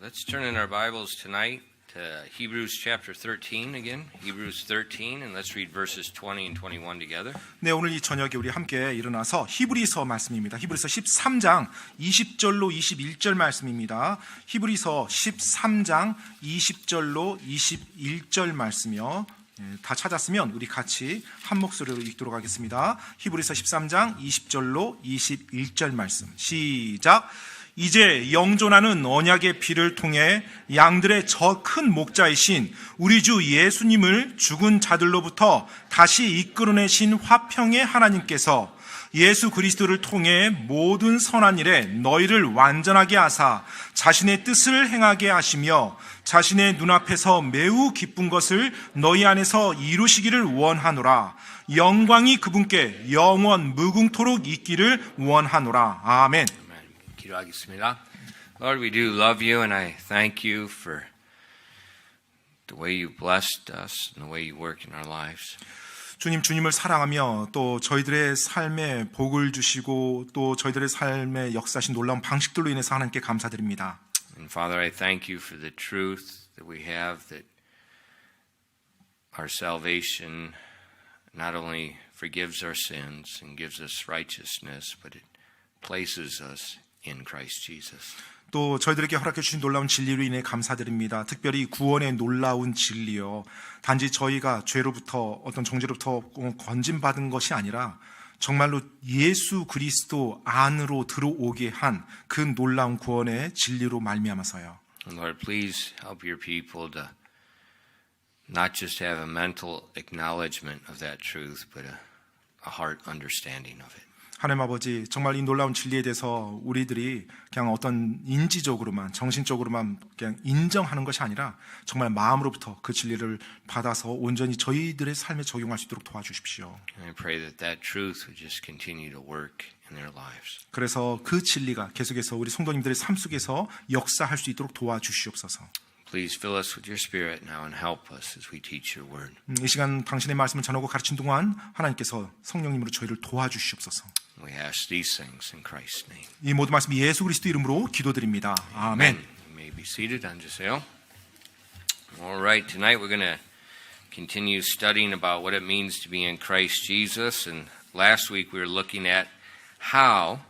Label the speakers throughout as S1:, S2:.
S1: Let's turn in our Bibles tonight to Hebrews chapter 13 again. Hebrews 13 and let's read verses 20 and 21 together.
S2: 네, 오늘 이 저녁에 우리 함께 일어나서 히브리서 말씀입니다. 히브리서 13장 20절로 21절 말씀입니다. 히브리서 13장 20절로 21절 말씀이요. 다 찾았으면 우리 같이 한 목소리로 읽도록 하겠습니다. 히브리서 13장 20절로 21절 말씀. 시작. 이제 영존하는 언약의 피를 통해 양들의 저 큰 목자이신 우리 주 예수님을 죽은 자들로부터 다시 이끌어내신 화평의 하나님께서 예수 그리스도를 통해 모든 선한 일에 너희를 완전하게 하사 자신의 뜻을 행하게 하시며 자신의 눈앞에서 매우 기쁜 것을 너희 안에서 이루시기를 원하노라. 영광이 그분께 영원 무궁토록 있기를 원하노라. 아멘.
S1: 기도하겠습니다. Lord, we do love you and I thank you for the way you blessed us and the way you work in our lives.
S2: 주님을 사랑하며 또 저희들의 삶에 복을 주시고 또 저희들의 삶에 역사하신 놀라운 방식들로 인해서 하나님께 감사드립니다.
S1: And Father, I thank you for the truth that we have that our salvation not only forgives our sins and gives us righteousness, but it places us in Christ Jesus.
S2: 또 저희들에게 허락해 주신 놀라운 진리로 인해 감사드립니다. 특별히 구원의 놀라운 진리요. 단지 저희가 죄로부터 어떤 정죄로부터 건진받은 것이 아니라 정말로 예수 그리스도 안으로 들어오게 한 그 놀라운 구원의 진리로 말미암아서요.
S1: Lord, please help your people to not just have a mental acknowledgement of that truth, but a heart understanding of it.
S2: 하나님 아버지, 정말 이 놀라운 진리에 대해서 우리들이 그냥 어떤 인지적으로만, 정신적으로만 그냥 인정하는 것이 아니라 정말 마음으로부터 그 진리를 받아서 온전히 저희들의 삶에 적용할 수 있도록 도와주십시오.
S1: And I pray that that truth would just continue to work in their lives.
S2: 그래서 그 진리가 계속해서 우리 성도님들의 삶 속에서 역사할 수 있도록 도와주시옵소서.
S1: Please fill us with your spirit now and help us as we teach your word.
S2: 이 시간 당신의 말씀을 전하고 가르친 동안 하나님께서 성령님으로 저희를 도와주시옵소서.
S1: We ask these things in Christ's name.
S2: 이 모든 말씀이 예수 그리스도 이름으로 기도드립니다. 아멘.
S1: You may be seated. 앉으세요. All right, tonight we're going to continue studying about what it means to be in Christ Jesus. And last week we were looking at how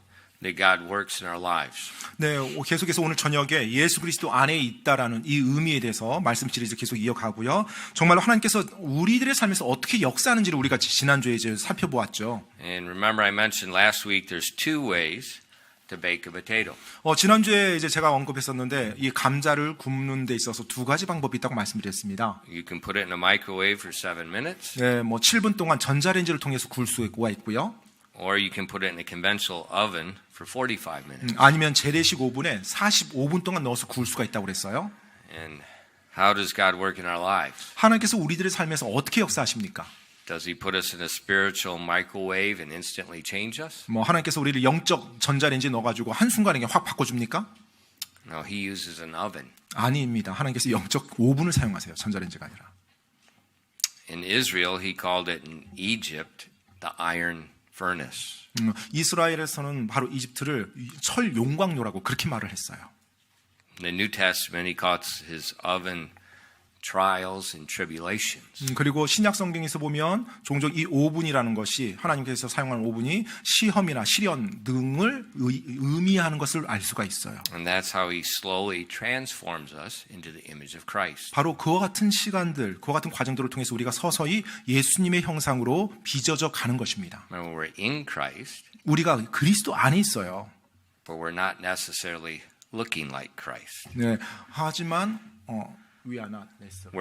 S1: that God works in our lives.
S2: 네, 계속해서 오늘 저녁에 예수 그리스도 안에 있다라는 이 의미에 대해서 말씀 시리즈 계속 이어가고요. 정말로 하나님께서 우리들의 삶에서 어떻게 역사하는지를 우리가 지난주에 이제 살펴보았죠.
S1: And remember I mentioned last week there's two ways to bake a potato.
S2: 지난주에 이제 제가 언급했었는데 이 감자를 굽는 데 있어서 두 가지 방법이 있다고 말씀드렸습니다.
S1: You can put it in a microwave for 7 minutes.
S2: 네, 7분 동안 전자레인지를 통해서 구울 수가 있고요.
S1: Or you can put it in a conventional oven for 45 minutes.
S2: 아니면 재래식 오븐에 45분 동안 넣어서 구울 수가 있다고 그랬어요.
S1: And how does God work in our lives?
S2: 하나님께서 우리들의 삶에서 어떻게 역사하십니까?
S1: Does he put us in a spiritual microwave and instantly change us?
S2: 하나님께서 우리를 영적 전자레인지에 넣어가지고 한순간에 확 바꿔줍니까?
S1: No, he uses an oven.
S2: 아닙니다. 하나님께서 영적 오븐을 사용하세요. 전자레인지가 아니라.
S1: In Israel, he called it in Egypt the iron furnace.
S2: 이스라엘에서는 바로 이집트를 철 용광로라고 그렇게 말을 했어요.
S1: In the New Testament, he calls his oven trials and tribulations.
S2: 그리고 신약 성경에서 보면 종종 이 오븐이라는 것이 하나님께서 사용하는 오븐이 시험이나 시련 등을 의미하는 것을 알 수가 있어요.
S1: And that's how he slowly transforms us into the image of Christ.
S2: 바로 그와 같은 시간들, 그와 같은 과정들을 통해서 우리가 서서히 예수님의 형상으로 빚어져 가는 것입니다.
S1: When we're in Christ,
S2: 우리가 그리스도 안에 있어요.
S1: but we're not necessarily looking like Christ.
S2: 네, 하지만 we are not necessarily.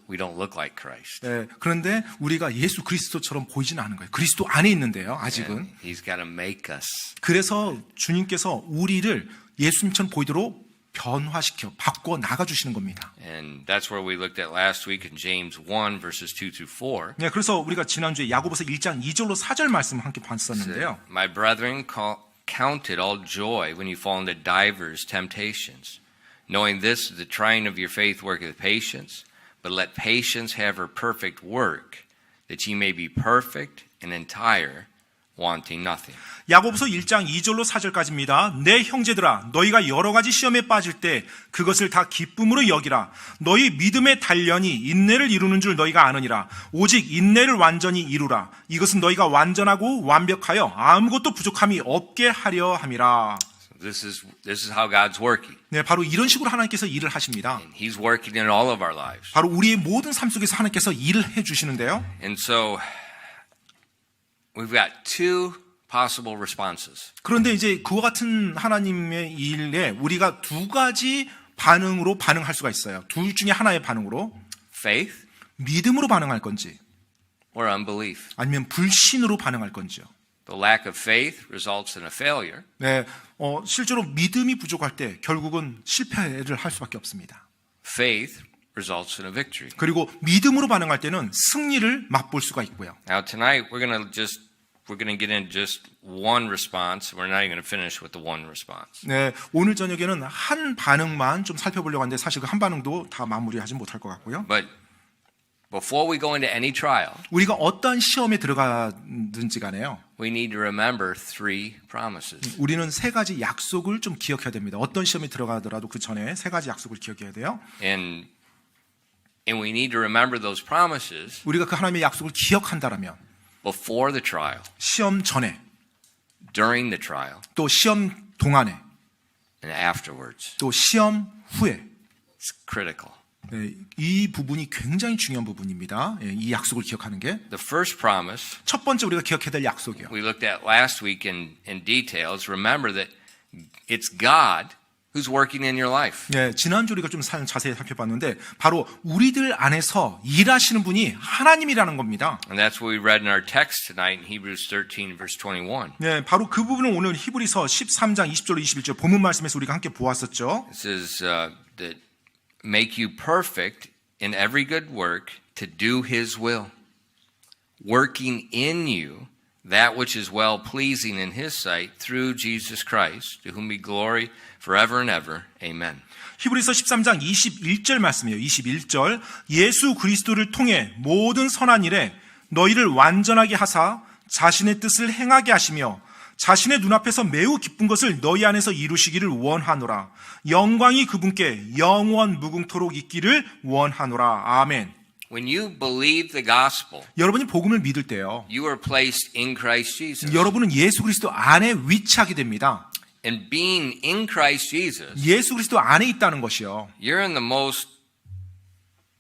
S1: We don't look like Christ.
S2: 네, 그런데 우리가 예수 그리스도처럼 보이지는 않은 거예요. 그리스도 안에 있는데요, 아직은.
S1: And he's got to make us.
S2: 그래서 주님께서 우리를 예수님처럼 보이도록 변화시켜 바꿔 나가주시는 겁니다.
S1: And that's where we looked at last week in James 1 verses 2 to 4.
S2: 네, 그래서 우리가 지난주에 야고보서 1장 2절로 4절 말씀 함께 봤었는데요.
S1: My brethren, count it all joy when you fall into divers temptations, knowing this, the trying of your faith worketh patience, but let patience have her perfect work, that ye may be perfect and entire, wanting nothing.
S2: 야고보서 1장 2절로 4절까지입니다. 내 형제들아 너희가 여러 가지 시험에 빠질 때 그것을 다 기쁨으로 여기라. 너희 믿음의 단련이 인내를 이루는 줄 너희가 아느니라. 오직 인내를 완전히 이루라. 이것은 너희가 완전하고 완벽하여 아무것도 부족함이 없게 하려 함이라.
S1: This is how God's working.
S2: 네, 바로 이런 식으로 하나님께서 일을 하십니다.
S1: And He's working in all of our lives.
S2: 바로 우리의 모든 삶 속에서 하나님께서 일을 해주시는데요.
S1: And so we've got two possible responses.
S2: 그런데 이제 그와 같은 하나님의 일에 우리가 두 가지 반응으로 반응할 수가 있어요. 둘 중에 하나의 반응으로
S1: Faith
S2: 믿음으로 반응할 건지
S1: or unbelief.
S2: 아니면 불신으로 반응할 건지요.
S1: The lack of faith results in a failure.
S2: 네, 실제로 믿음이 부족할 때 결국은 실패를 할 수밖에 없습니다.
S1: Faith results in a victory.
S2: 그리고 믿음으로 반응할 때는 승리를 맛볼 수가 있고요.
S1: Now tonight we're going to get in just one response. We're not even going to finish with the one response.
S2: 네, 오늘 저녁에는 한 반응만 좀 살펴보려고 하는데 사실 그 한 반응도 다 마무리하지 못할 것 같고요.
S1: But before we go into any trial,
S2: 우리가 어떠한 시험에 들어가든지 간에요.
S1: we need to remember three promises.
S2: 우리는 세 가지 약속을 좀 기억해야 됩니다. 어떤 시험에 들어가더라도 그 전에 세 가지 약속을 기억해야 돼요.
S1: And we need to remember those promises
S2: 우리가 그 하나님의 약속을 기억한다라면
S1: before the trial,
S2: 시험 전에
S1: during the trial,
S2: 또 시험 동안에
S1: and afterwards.
S2: 또 시험 후에
S1: It's critical.
S2: 네, 이 부분이 굉장히 중요한 부분입니다. 이 약속을 기억하는 게.
S1: The first promise
S2: 첫 번째 우리가 기억해야 될 약속이요.
S1: we looked at last week in details. Remember that it's God who's working in your life.
S2: 네, 지난주 우리가 좀 자세히 살펴봤는데 바로 우리들 안에서 일하시는 분이 하나님이라는 겁니다.
S1: And that's what we read in our text tonight in Hebrews 13 verse 21.
S2: 네, 바로 그 부분을 오늘 히브리서 13장 20절로 21절 본문 말씀에서 우리가 함께 보았었죠.
S1: It says that make you perfect in every good work to do His will, working in you that which is well pleasing in His sight through Jesus Christ, to whom be glory forever and ever. Amen.
S2: 히브리서 13장 21절 말씀이에요. 21절 예수 그리스도를 통해 모든 선한 일에 너희를 완전하게 하사 자신의 뜻을 행하게 하시며 자신의 눈앞에서 매우 기쁜 것을 너희 안에서 이루시기를 원하노라. 영광이 그분께 영원 무궁토록 있기를 원하노라. 아멘.
S1: When you believe the gospel,
S2: 여러분이 복음을 믿을 때요.
S1: you are placed in Christ Jesus.
S2: 여러분은 예수 그리스도 안에 위치하게 됩니다.
S1: And being in Christ Jesus,
S2: 예수 그리스도 안에 있다는 것이요.
S1: you're in the most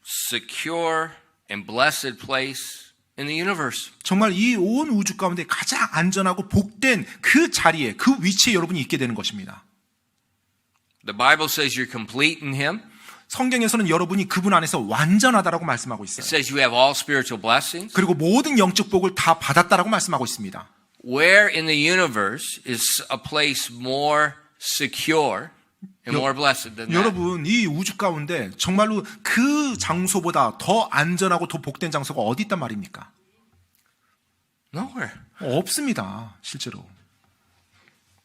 S1: secure and blessed place in the universe.
S2: 정말 이 온 우주 가운데 가장 안전하고 복된 그 자리에 그 위치에 여러분이 있게 되는 것입니다.
S1: The Bible says you're complete in Him.
S2: 성경에서는 여러분이 그분 안에서 완전하다라고 말씀하고
S1: It
S2: 있어요.
S1: says you have all spiritual blessings.
S2: 그리고 모든 영적 복을 다 받았다라고 말씀하고 있습니다.
S1: Where in the universe is a place more secure and more blessed than that?
S2: 여러분 이 우주 가운데 정말로 그 장소보다 더 안전하고 더 복된 장소가 어디 있단 말입니까?
S1: Nowhere.
S2: 없습니다. 실제로.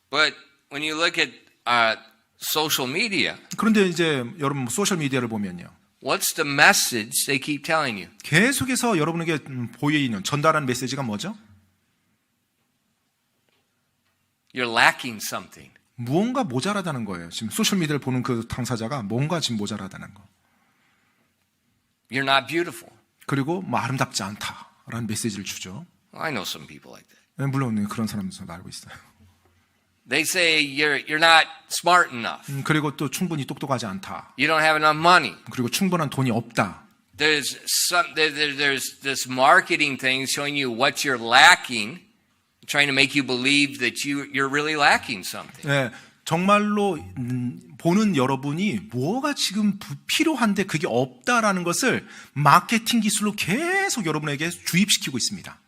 S1: But when you look at social media,
S2: 그런데 이제 여러분 소셜 미디어를 보면요.
S1: what's the message they keep telling you?
S2: 계속해서 여러분에게 보여있는 전달하는 메시지가 뭐죠?
S1: You're lacking something.
S2: 무언가 모자라다는 거예요. 지금 소셜 미디어를 보는 그 당사자가 뭔가 지금 모자라다는 거.
S1: You're not beautiful.
S2: 그리고 뭐 아름답지 않다라는 메시지를 주죠.
S1: I know some people like that.
S2: 네, 물론 그런 사람도 알고 있어요.
S1: They say you're not smart enough.
S2: 그리고 또 충분히 똑똑하지 않다.
S1: You don't have enough money.
S2: 그리고 충분한 돈이 없다.
S1: There's this marketing thing showing you what you're lacking, trying to make you believe that you're really lacking something.
S2: 네, 정말로 보는 여러분이 뭐가 지금 필요한데 그게 없다라는 것을 마케팅 기술로 계속 여러분에게 주입시키고 있습니다.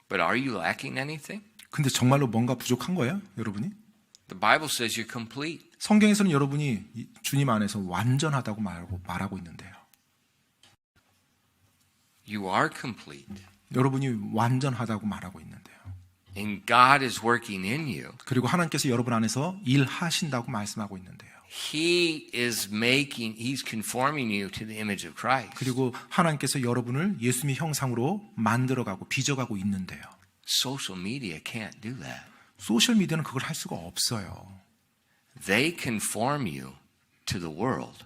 S1: But are you lacking anything?
S2: 근데 정말로 뭔가 부족한 거예요, 여러분이?
S1: The Bible says you're complete.
S2: 성경에서는 여러분이 주님 안에서 완전하다고 말하고 있는데요.
S1: You are complete.
S2: 여러분이 완전하다고 말하고 있는데요.
S1: And God is working in you.
S2: 그리고 하나님께서 여러분 안에서 일하신다고 말씀하고 있는데요.
S1: He's conforming you to the image of Christ.
S2: 그리고 하나님께서 여러분을 예수님의 형상으로 만들어가고 빚어가고 있는데요.
S1: Social media can't do that.
S2: 소셜미디어는 그걸 할 수가 없어요.
S1: They conform you to the world.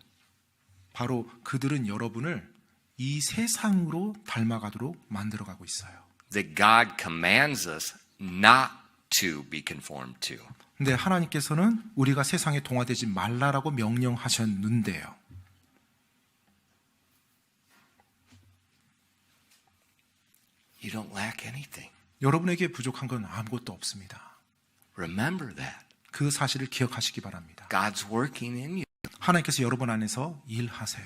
S2: 바로 그들은 여러분을 이 세상으로 닮아가도록 만들어가고 있어요.
S1: That God commands us not to be conformed to.
S2: 근데 하나님께서는 우리가 세상에 동화되지 말라라고 명령하셨는데요.
S1: You don't lack anything.
S2: 여러분에게 부족한 건 아무것도 없습니다.
S1: Remember that.
S2: 그 사실을 기억하시기 바랍니다.
S1: God's working in you.
S2: 하나님께서 여러분 안에서 일하세요.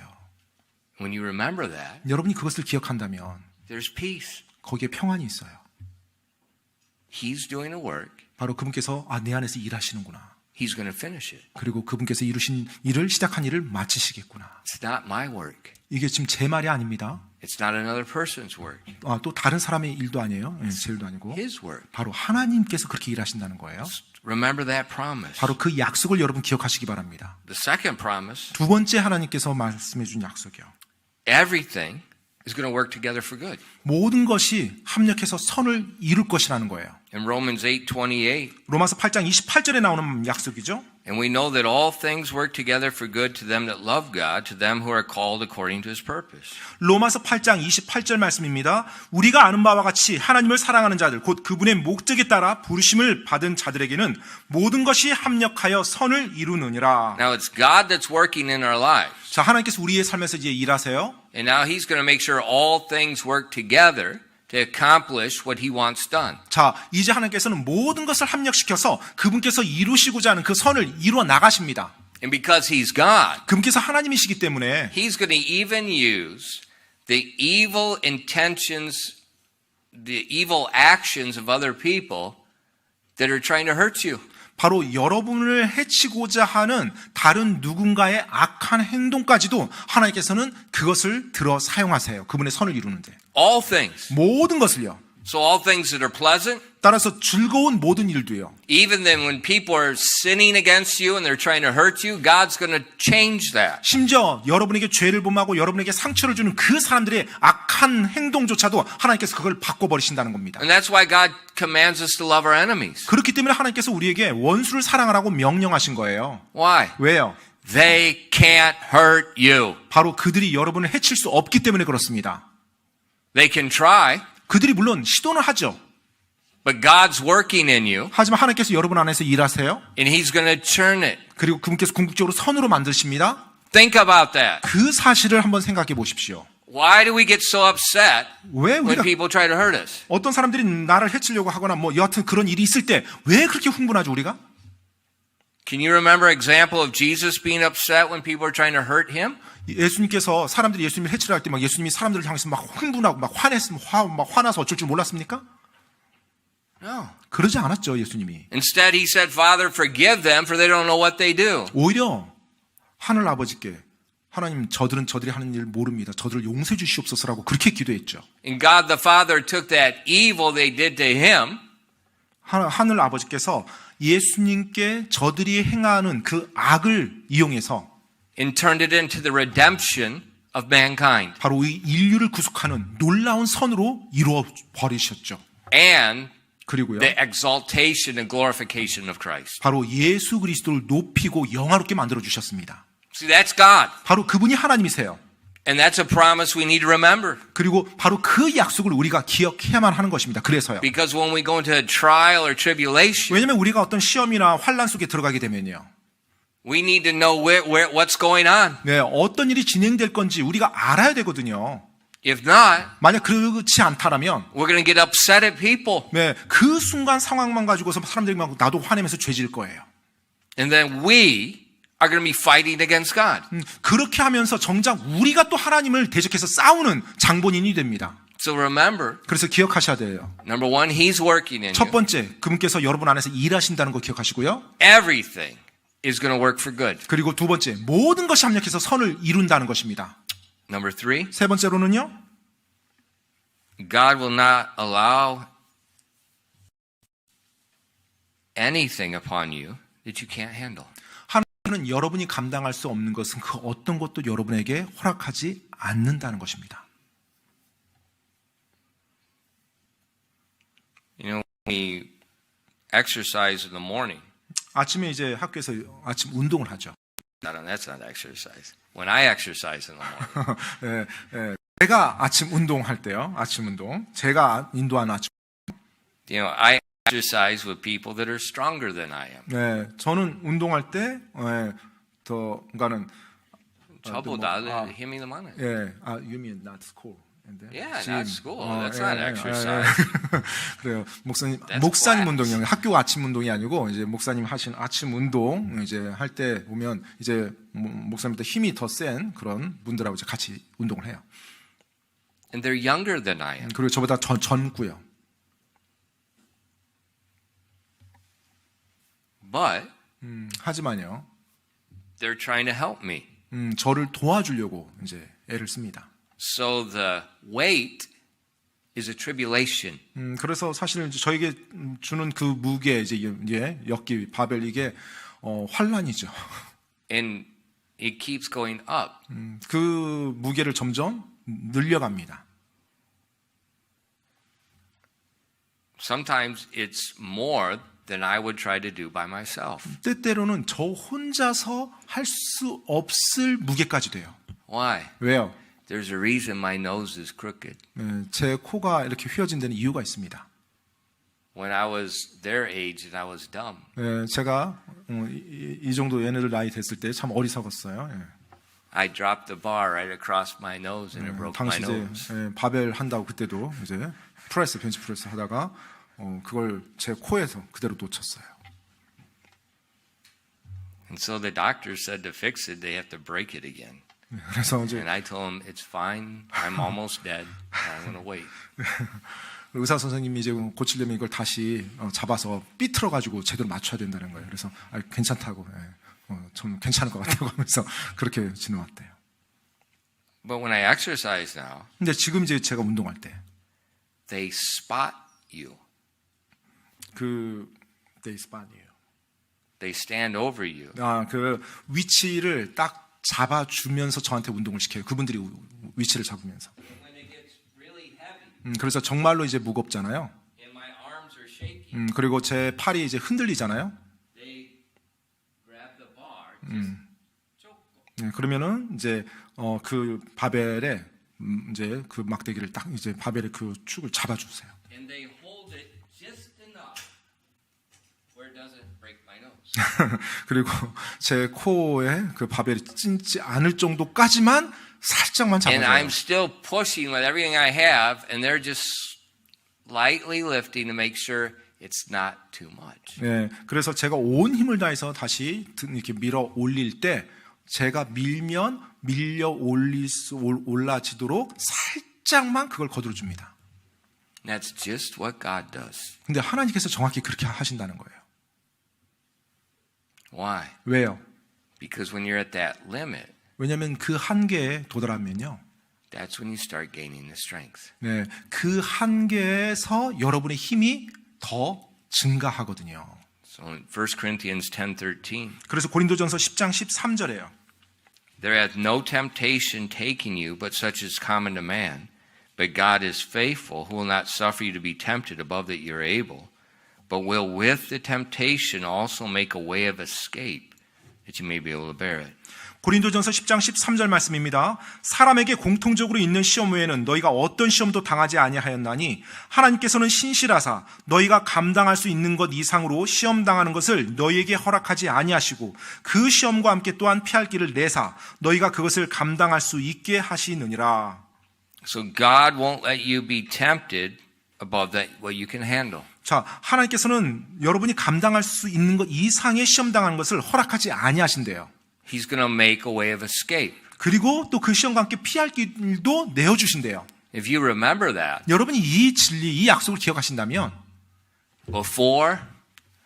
S1: When you remember that,
S2: 여러분이 그것을 기억한다면
S1: there's peace.
S2: 거기에 평안이 있어요.
S1: He's doing a work.
S2: 바로 그분께서 내 안에서 일하시는구나.
S1: He's going to finish it.
S2: 그리고 그분께서 이루신 일을 시작한 일을 마치시겠구나.
S1: It's not my work.
S2: 이게 지금 제 말이 아닙니다.
S1: It's not another person's work.
S2: 또 다른 사람의 일도 아니에요. 제 일도 아니고.
S1: His work.
S2: 바로 하나님께서 그렇게 일하신다는 거예요.
S1: Remember that promise.
S2: 바로 그 약속을 여러분 기억하시기 바랍니다.
S1: The second promise,
S2: 두 번째 하나님께서 말씀해 준 약속이요.
S1: everything is going to work together for good.
S2: 모든 것이 합력해서 선을 이룰 것이라는 거예요.
S1: In Romans 8:28,
S2: 로마서 8장 28절에 나오는 약속이죠.
S1: and we know that all things work together for good to them that love God, to them who are called according to his purpose.
S2: 로마서 8장 28절 말씀입니다. 우리가 아는 바와 같이 하나님을 사랑하는 자들, 곧 그분의 목적에 따라 부르심을 받은 자들에게는 모든 것이 합력하여 선을 이루느니라.
S1: Now it's God that's working in our lives.
S2: 자, 하나님께서 우리의 삶에서 이제 일하세요.
S1: And now he's going to make sure all things work together to accomplish what he wants done.
S2: 자, 이제 하나님께서는 모든 것을 합력시켜서 그분께서 이루시고자 하는 그 선을 이루어 나가십니다.
S1: And because he's God,
S2: 그분께서 하나님이시기 때문에
S1: he's going to even use the evil intentions, the evil actions of other people that are trying to hurt you.
S2: 바로 여러분을 해치고자 하는 다른 누군가의 악한 행동까지도 하나님께서는 그것을 들어 사용하세요. 그분의 선을 이루는데.
S1: All things.
S2: 모든 것을요.
S1: So all things that are pleasant,
S2: 따라서 즐거운 모든 일도요.
S1: even then when people are sinning against you and they're trying to hurt you, God's going to change that.
S2: 심지어 여러분에게 죄를 범하고 여러분에게 상처를 주는 그 사람들의 악한 행동조차도 하나님께서 그걸 바꿔버리신다는 겁니다.
S1: And that's why God commands us to love our enemies.
S2: 그렇기 때문에 하나님께서 우리에게 원수를 사랑하라고 명령하신 거예요.
S1: Why?
S2: 왜요?
S1: They can't hurt you.
S2: 바로 그들이 여러분을 해칠 수 없기 때문에 그렇습니다.
S1: They can try,
S2: 그들이 물론 시도는 하죠.
S1: but God's working in you,
S2: 하지만 하나님께서 여러분 안에서 일하세요.
S1: and He's going to turn it.
S2: 그리고 그분께서 궁극적으로 선으로 만드십니다.
S1: Think about that.
S2: 그 사실을 한번 생각해 보십시오.
S1: Why do we get so upset
S2: 왜
S1: when
S2: 우리가
S1: people try to hurt us?
S2: 어떤 사람들이 나를 해치려고 하거나 뭐 여하튼 그런 일이 있을 때 왜 그렇게 흥분하죠 우리가?
S1: Can you remember an example of Jesus being upset when people are trying to hurt Him?
S2: 예수님께서 사람들이 예수님을 해치려 할 때 막 예수님이 사람들을 향해서 막 흥분하고 막 화나서 어쩔 줄 몰랐습니까?
S1: No.
S2: 그러지 않았죠 예수님이.
S1: Instead, He said, Father, forgive them for they don't know what they do.
S2: 오히려 하늘 아버지께 하나님 저들이 하는 일 모릅니다. 저들을 용서해 주시옵소서라고 그렇게 기도했죠.
S1: And God the Father took that evil they did to Him
S2: 하늘 아버지께서 예수님께 저들이 행하는 그 악을 이용해서
S1: and turned it into the redemption of mankind.
S2: 바로 이 인류를 구속하는 놀라운 선으로 이루어 버리셨죠.
S1: And
S2: 그리고요.
S1: the exaltation and glorification of Christ.
S2: 바로 예수 그리스도를 높이고 영화롭게 만들어 주셨습니다.
S1: See, that's God.
S2: 바로 그분이 하나님이세요.
S1: And that's a promise we need to remember.
S2: 그리고 바로 그 약속을 우리가 기억해야만 하는 것입니다. 그래서요.
S1: Because when we go into a trial or tribulation,
S2: 왜냐하면 우리가 어떤 시험이나 환난 속에 들어가게 되면요.
S1: we need to know what's going on.
S2: 네, 어떤 일이 진행될 건지 우리가 알아야 되거든요.
S1: If not,
S2: 만약 그렇지 않다라면
S1: we're going to get upset at people.
S2: 네, 그 순간 상황만 가지고서 사람들이 막 나도 화내면서 죄질 거예요.
S1: And then we are going to be fighting against God.
S2: 그렇게 하면서 정작 우리가 또 하나님을 대적해서 싸우는 장본인이 됩니다.
S1: So remember,
S2: 그래서 기억하셔야 돼요.
S1: number one, He's working in
S2: 첫
S1: you.
S2: 번째, 그분께서 여러분 안에서 일하신다는 거 기억하시고요.
S1: Everything is going to work for good.
S2: 그리고 두 번째, 모든 것이 합력해서 선을 이룬다는 것입니다.
S1: Number three,
S2: 세 번째로는요.
S1: God will not allow anything upon you that you can't handle.
S2: 하나님께서는 여러분이 감당할 수 없는 것은 그 어떤 것도 여러분에게 허락하지 않는다는 것입니다.
S1: You know, we exercise in the morning.
S2: 아침에 이제 학교에서 아침 운동을 하죠.
S1: That's not exercise. When I exercise in the morning.
S2: 예, 제가 아침 운동할 때요. 아침 운동. 제가 인도하는 아침.
S1: You know, I exercise with people that are stronger than I am.
S2: 네, 저는 운동할 때 더 뭔가는
S1: 저보다 힘이 더 많아요.
S2: 예, you mean not school?
S1: Yeah, not school. That's not exercise.
S2: 그래요. 목사님
S1: class.
S2: 운동이요. 학교 아침 운동이 아니고 이제 목사님 하신 아침 운동 이제 할 때 보면 이제 목사님보다 힘이 더 센 그런 분들하고 이제 같이 운동을 해요.
S1: And they're younger than I am.
S2: 그리고 저보다 젊고요.
S1: But
S2: 하지만요.
S1: they're trying to help me.
S2: 저를 도와주려고 이제 애를 씁니다.
S1: So the weight is a tribulation.
S2: 그래서 사실 이제 저에게 주는 그 무게 이제 엮기 바벨 이게 환란이죠.
S1: And it keeps going up.
S2: 그 무게를 점점 늘려갑니다.
S1: Sometimes it's more than I would try to do by myself.
S2: 때때로는 저 혼자서 할 수 없을 무게까지 돼요.
S1: Why?
S2: 왜요?
S1: There's a reason my nose is crooked.
S2: 제 코가 이렇게 휘어진 데는 이유가 있습니다.
S1: When I was their age and I was dumb.
S2: 제가 이 정도 얘네들 나이 됐을 때 참 어리석었어요.
S1: I dropped the bar right across my nose and it broke my
S2: 당시
S1: nose.
S2: 이제 바벨 한다고 그때도 이제 벤치 프레스 하다가 그걸 제 코에서 그대로 놓쳤어요.
S1: And so the doctor said to fix it, they have to break it again.
S2: 그래서 이제
S1: And I told him, it's fine. I'm almost dead. I'm going to wait.
S2: 의사 선생님이 이제 고치려면 이걸 다시 잡아서 삐틀어 가지고 제대로 맞춰야 된다는 거예요. 그래서 괜찮다고, 좀 괜찮을 것 같다고 하면서 그렇게 지내왔대요.
S1: But when I exercise now,
S2: 근데 지금 이제 제가 운동할 때,
S1: they spot you.
S2: they spot you.
S1: They stand over you.
S2: 그 위치를 딱 잡아주면서 저한테 운동을 시켜요. 그분들이 위치를 잡으면서.
S1: When it gets really heavy,
S2: 그래서 정말로 이제 무겁잖아요.
S1: and my arms are shaking,
S2: 그리고 제 팔이 이제 흔들리잖아요.
S1: they grab the bar, just choke.
S2: 그러면은 이제 그 바벨에 이제 그 막대기를 딱 이제 바벨의 그 축을 잡아주세요.
S1: And they hold it just enough where it doesn't break my nose.
S2: 그리고 제 코에 그 바벨이 찐지 않을 정도까지만 살짝만
S1: And
S2: 잡아줘요.
S1: I'm still pushing with everything I have, and they're just lightly lifting to make sure it's not too much.
S2: 네, 그래서 제가 온 힘을 다해서 다시 이렇게 밀어 올릴 때 제가 밀면 밀려 올라지도록 살짝만 그걸 거들어 줍니다.
S1: That's just what God does.
S2: 근데 하나님께서 정확히 그렇게 하신다는 거예요.
S1: Why?
S2: 왜요?
S1: Because when you're at that limit,
S2: 왜냐하면 그 한계에 도달하면요.
S1: that's when you start gaining the strength.
S2: 네, 그 한계에서 여러분의 힘이 더 증가하거든요.
S1: So in 1 Corinthians 10:13,
S2: 그래서 고린도전서 10장 13절에요.
S1: there hath no temptation taking you, but such is common to man. But God is faithful, who will not suffer you to be tempted above that you're able, but will with the temptation also make a way of escape, that you may be able to bear it.
S2: 고린도전서 10장 13절 말씀입니다. 사람에게 공통적으로 있는 시험 외에는 너희가 어떤 시험도 당하지 아니하였나니 하나님께서는 신실하사 너희가 감당할 수 있는 것 이상으로 시험 당하는 것을 너희에게 허락하지 아니하시고 그 시험과 함께 또한 피할 길을 내사 너희가 그것을 감당할 수 있게 하시느니라.
S1: So God won't let you be tempted above that what you can handle.
S2: 자, 하나님께서는 여러분이 감당할 수 있는 것 이상의 시험 당하는 것을 허락하지 아니하신대요.
S1: He's going to make a way of escape.
S2: 그리고 또 그 시험과 함께 피할 길도 내어주신대요.
S1: If you remember that,
S2: 여러분이 이 진리, 이 약속을 기억하신다면
S1: before,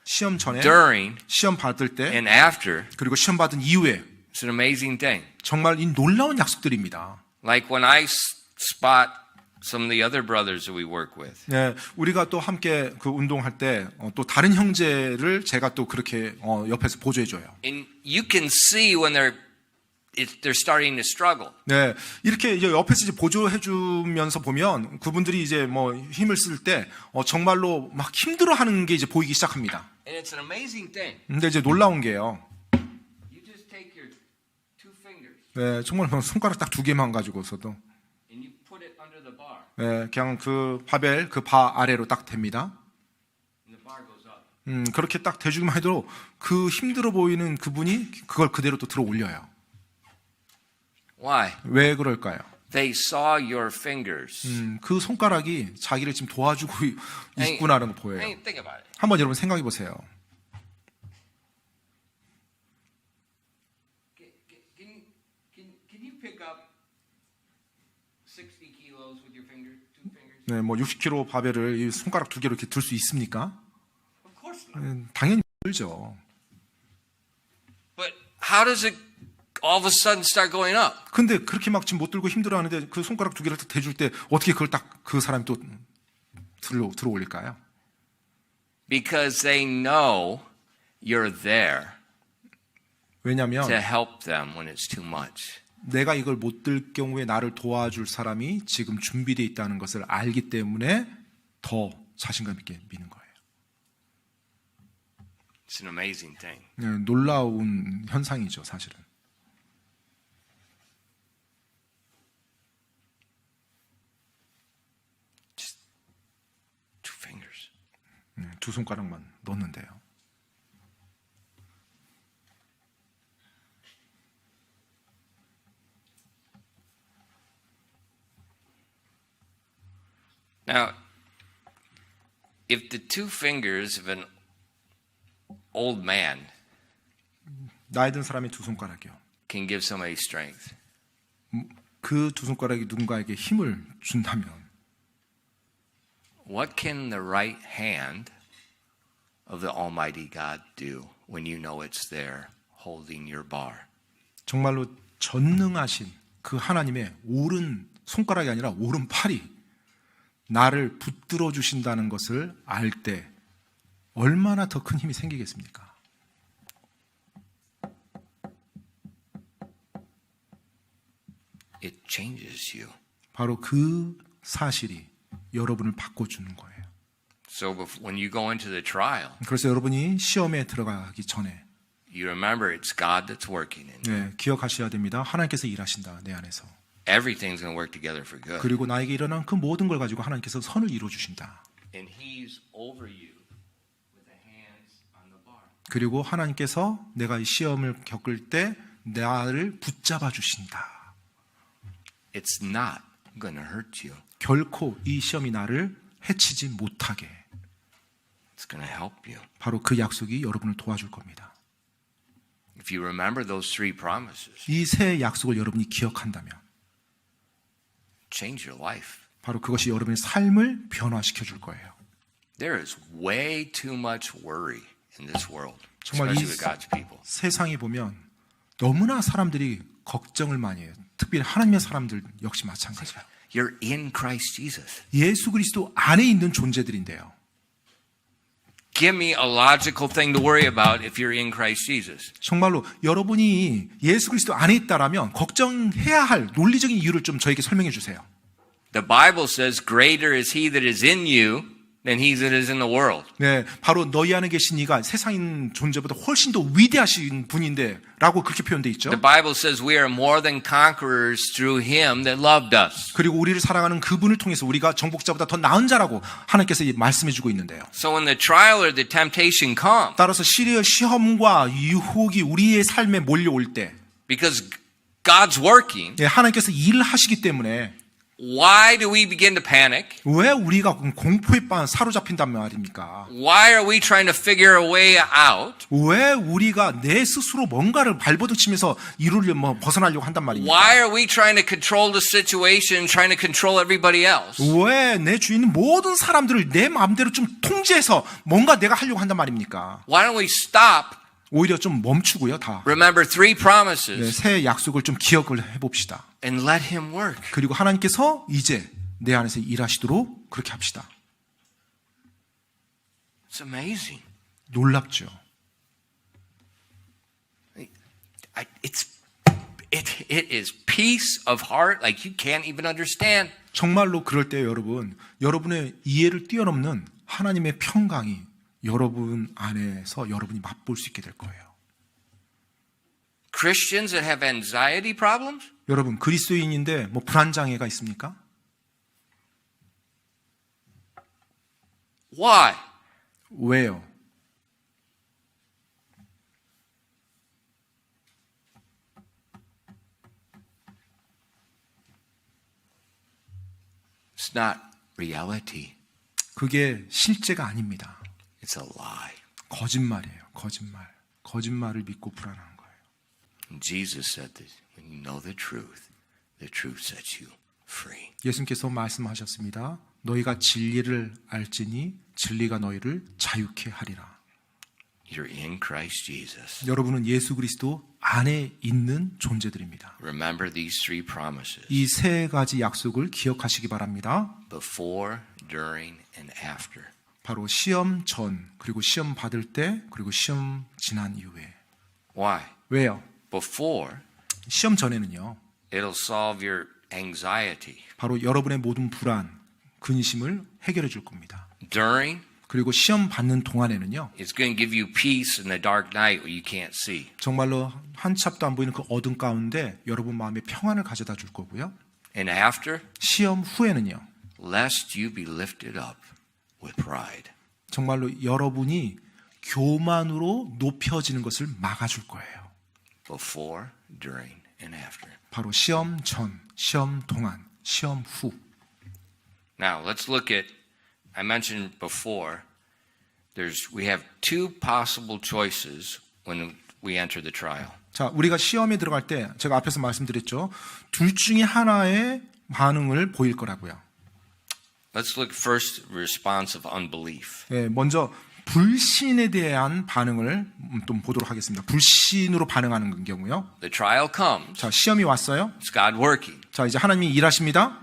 S2: 시험 전에,
S1: during,
S2: 시험 받을 때,
S1: and after,
S2: 그리고 시험 받은 이후에
S1: it's an amazing thing.
S2: 정말 이 놀라운 약속들입니다.
S1: Like when I spot some of the other brothers that we work with.
S2: 네, 우리가 또 함께 그 운동할 때 또 다른 형제를 제가 또 그렇게 옆에서 보조해 줘요.
S1: And you can see when they're starting to struggle.
S2: 네, 이렇게 이제 옆에서 이제 보조해 주면서 보면 그분들이 이제 뭐 힘을 쓸 때 정말로 막 힘들어하는 게 이제 보이기 시작합니다.
S1: And it's an amazing thing.
S2: 근데 이제 놀라운 게요.
S1: You just take your two fingers
S2: 네, 정말 그냥 손가락 딱 두 개만 가지고서도
S1: and you put it under the bar.
S2: 네, 그냥 그 바벨 그 바 아래로 딱 댑니다.
S1: And the bar goes up.
S2: 그렇게 딱 대주기만 해도 그 힘들어 보이는 그분이 그걸 그대로 또 들어 올려요.
S1: Why?
S2: 왜 그럴까요?
S1: They saw your fingers.
S2: 그 손가락이 자기를 지금 도와주고 있구나라는 거 보여요.
S1: Hey, think about it.
S2: 한번 여러분 생각해 보세요.
S1: Can you pick up 60 kilos with your finger, two fingers?
S2: 네, 뭐 60kg 바벨을 이 손가락 두 개로 이렇게 들 수 있습니까?
S1: Of course not.
S2: 당연히 힘들죠.
S1: But how does it all of a sudden start going up?
S2: 근데 그렇게 막 지금 못 들고 힘들어하는데 그 손가락 두 개를 딱 대줄 때 어떻게 그걸 딱 그 사람이 또 들어 올릴까요?
S1: Because they know you're there
S2: 왜냐하면
S1: to help them when it's too much.
S2: 내가 이걸 못 들 경우에 나를 도와줄 사람이 지금 준비되어 있다는 것을 알기 때문에 더 자신감 있게 미는 거예요.
S1: It's an amazing thing.
S2: 네, 놀라운 현상이죠, 사실은.
S1: Just two fingers.
S2: 네, 두 손가락만 넣는데요.
S1: Now, if the two fingers of an old man
S2: 나이 든 사람의 두 손가락이요.
S1: can give somebody strength,
S2: 그 두 손가락이 누군가에게 힘을 준다면
S1: what can the right hand of the Almighty God do when you know it's there holding your bar?
S2: 정말로 전능하신 그 하나님의 오른 손가락이 아니라 오른 팔이 나를 붙들어 주신다는 것을 알 때 얼마나 더 큰 힘이 생기겠습니까?
S1: It changes you.
S2: 바로 그 사실이 여러분을 바꿔주는 거예요.
S1: So when you go into the trial,
S2: 그래서 여러분이 시험에 들어가기 전에
S1: you remember it's God that's working in you.
S2: 기억하셔야 됩니다. 하나님께서 일하신다, 내 안에서.
S1: Everything's going to work together for good.
S2: 그리고 나에게 일어난 그 모든 걸 가지고 하나님께서 선을 이루어주신다.
S1: And He's over you with the hands on the bar.
S2: 그리고 하나님께서 내가 이 시험을 겪을 때 나를 붙잡아 주신다.
S1: It's not going to hurt you.
S2: 결코 이 시험이 나를 해치지 못하게.
S1: It's going to help you.
S2: 바로 그 약속이 여러분을 도와줄 겁니다.
S1: If you remember those three promises,
S2: 이 세 약속을 여러분이 기억한다면
S1: change your life.
S2: 바로 그것이 여러분의 삶을 변화시켜 줄 거예요.
S1: There is way too much worry in this world,
S2: 정말
S1: especially
S2: 이
S1: with God's people.
S2: 세상에 보면 너무나 사람들이 걱정을 많이 해요. 특별히 하나님의 사람들 역시 마찬가지예요.
S1: You're in Christ Jesus.
S2: 예수 그리스도 안에 있는 존재들인데요.
S1: Give me a logical thing to worry about if you're in Christ Jesus.
S2: 정말로 여러분이 예수 그리스도 안에 있다라면 걱정해야 할 논리적인 이유를 좀 저에게 설명해 주세요.
S1: The Bible says, greater is he that is in you than he that is in the world.
S2: 네, 바로 너희 안에 계신 이가 세상인 존재보다 훨씬 더 위대하신 분인데 라고 그렇게 표현되어 있죠.
S1: The Bible says we are more than conquerors through him that loved us.
S2: 그리고 우리를 사랑하는 그분을 통해서 우리가 정복자보다 더 나은 자라고 하나님께서 말씀해 주고 있는데요.
S1: So when the trial or the temptation comes,
S2: 따라서 시험과 유혹이 우리의 삶에 몰려올 때
S1: because God's working,
S2: 하나님께서 일을 하시기 때문에
S1: why do we begin to panic?
S2: 왜 우리가 공포에 사로잡힌단 말입니까?
S1: Why are we trying to figure a way out?
S2: 왜 우리가 내 스스로 뭔가를 발버둥치면서 벗어나려고 한단 말입니까?
S1: Why are we trying to control the situation, trying to control everybody else?
S2: 왜 내 주위에 있는 모든 사람들을 내 마음대로 좀 통제해서 뭔가 내가 하려고 한단 말입니까?
S1: Why don't we stop?
S2: 오히려 좀 멈추고요, 다.
S1: Remember three promises
S2: 새 약속을 좀 기억을 해봅시다.
S1: and let him work.
S2: 그리고 하나님께서 이제 내 안에서 일하시도록 그렇게 합시다.
S1: It's amazing.
S2: 놀랍죠.
S1: It is peace of heart like you can't even understand.
S2: 정말로 그럴 때 여러분의 이해를 뛰어넘는 하나님의 평강이 여러분 안에서 여러분이 맛볼 수 있게 될 거예요.
S1: Christians that have anxiety problems?
S2: 여러분 그리스도인인데 뭐 불안장애가 있습니까?
S1: Why?
S2: 왜요?
S1: It's not reality.
S2: 그게 실제가 아닙니다.
S1: It's a lie.
S2: 거짓말이에요. 거짓말. 거짓말을 믿고 불안한 거예요.
S1: And Jesus said that when you know the truth sets you free.
S2: 예수님께서 말씀하셨습니다. 너희가 진리를 알지니 진리가 너희를 자유케 하리라.
S1: You're in Christ Jesus.
S2: 여러분은 예수 그리스도 안에 있는 존재들입니다.
S1: Remember these three promises.
S2: 이 세 가지 약속을 기억하시기 바랍니다.
S1: Before, during, and after.
S2: 바로 시험 전, 그리고 시험 받을 때, 그리고 시험 지난 이후에.
S1: Why?
S2: 왜요?
S1: Before,
S2: 시험 전에는요.
S1: it'll solve your anxiety.
S2: 바로 여러분의 모든 불안, 근심을 해결해 줄 겁니다.
S1: During,
S2: 그리고 시험 받는 동안에는요.
S1: it's going to give you peace in the dark night where you can't see.
S2: 정말로 한참도 안 보이는 그 어둠 가운데 여러분 마음에 평안을 가져다 줄 거고요.
S1: And after,
S2: 시험 후에는요.
S1: lest you be lifted up with pride.
S2: 정말로 여러분이 교만으로 높여지는 것을 막아줄 거예요.
S1: Before, during, and after.
S2: 바로 시험 전, 시험 동안, 시험 후.
S1: Now, let's look at, I mentioned before, we have two possible choices when we enter the trial.
S2: 자, 우리가 시험에 들어갈 때 제가 앞에서 말씀드렸죠. 둘 중에 하나의 반응을 보일 거라고요.
S1: Let's look first at response of unbelief.
S2: 예, 먼저 불신에 대한 반응을 좀 보도록 하겠습니다. 불신으로 반응하는 경우요.
S1: The trial comes.
S2: 자, 시험이 왔어요.
S1: It's God working.
S2: 자, 이제 하나님이 일하십니다.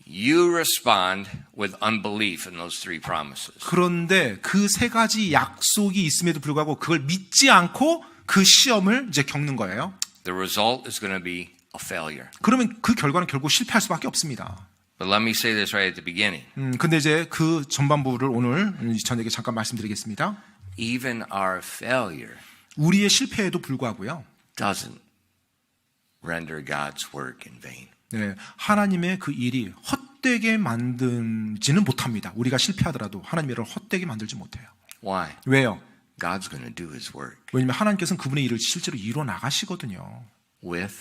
S1: You respond with unbelief in those three promises.
S2: 그런데 그 세 가지 약속이 있음에도 불구하고 그걸 믿지 않고 그 시험을 이제 겪는 거예요.
S1: The result is going to be a failure.
S2: 그러면 그 결과는 결국 실패할 수밖에 없습니다.
S1: But let me say this right at the beginning.
S2: 근데 이제 그 전반부를 오늘 저에게 잠깐 말씀드리겠습니다.
S1: Even our failure
S2: 우리의 실패에도 불구하고요.
S1: doesn't render God's work in vain.
S2: 네, 하나님의 그 일이 헛되게 만들지는 못합니다. 우리가 실패하더라도 하나님의 일을 헛되게 만들지 못해요.
S1: Why?
S2: 왜요?
S1: God's going to do His work
S2: 왜냐하면 하나님께서는 그분의 일을 실제로 이루어 나가시거든요.
S1: with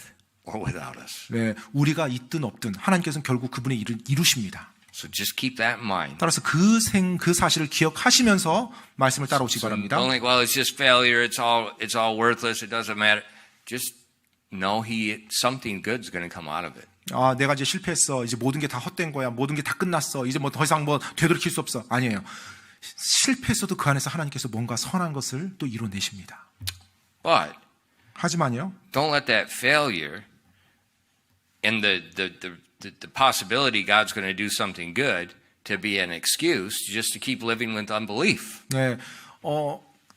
S1: or without us.
S2: 네, 우리가 있든 없든 하나님께서는 결국 그분의 일을 이루십니다.
S1: So just keep that in mind.
S2: 따라서 그 사실을 기억하시면서 말씀을 따라오시기 바랍니다.
S1: Don't think, well, it's just failure. It's all worthless. It doesn't matter. Just know something good's going to come out of it.
S2: 아, 내가 이제 실패했어. 이제 모든 게 다 헛된 거야. 모든 게 다 끝났어. 이제 뭐 더 이상 뭐 되돌이킬 수 없어. 아니에요. 실패했어도 그 안에서 하나님께서 뭔가 선한 것을 또 이뤄내십니다.
S1: But
S2: 하지만요.
S1: don't let that failure and the possibility God's going to do something good to be an excuse just to keep living with unbelief.
S2: 네,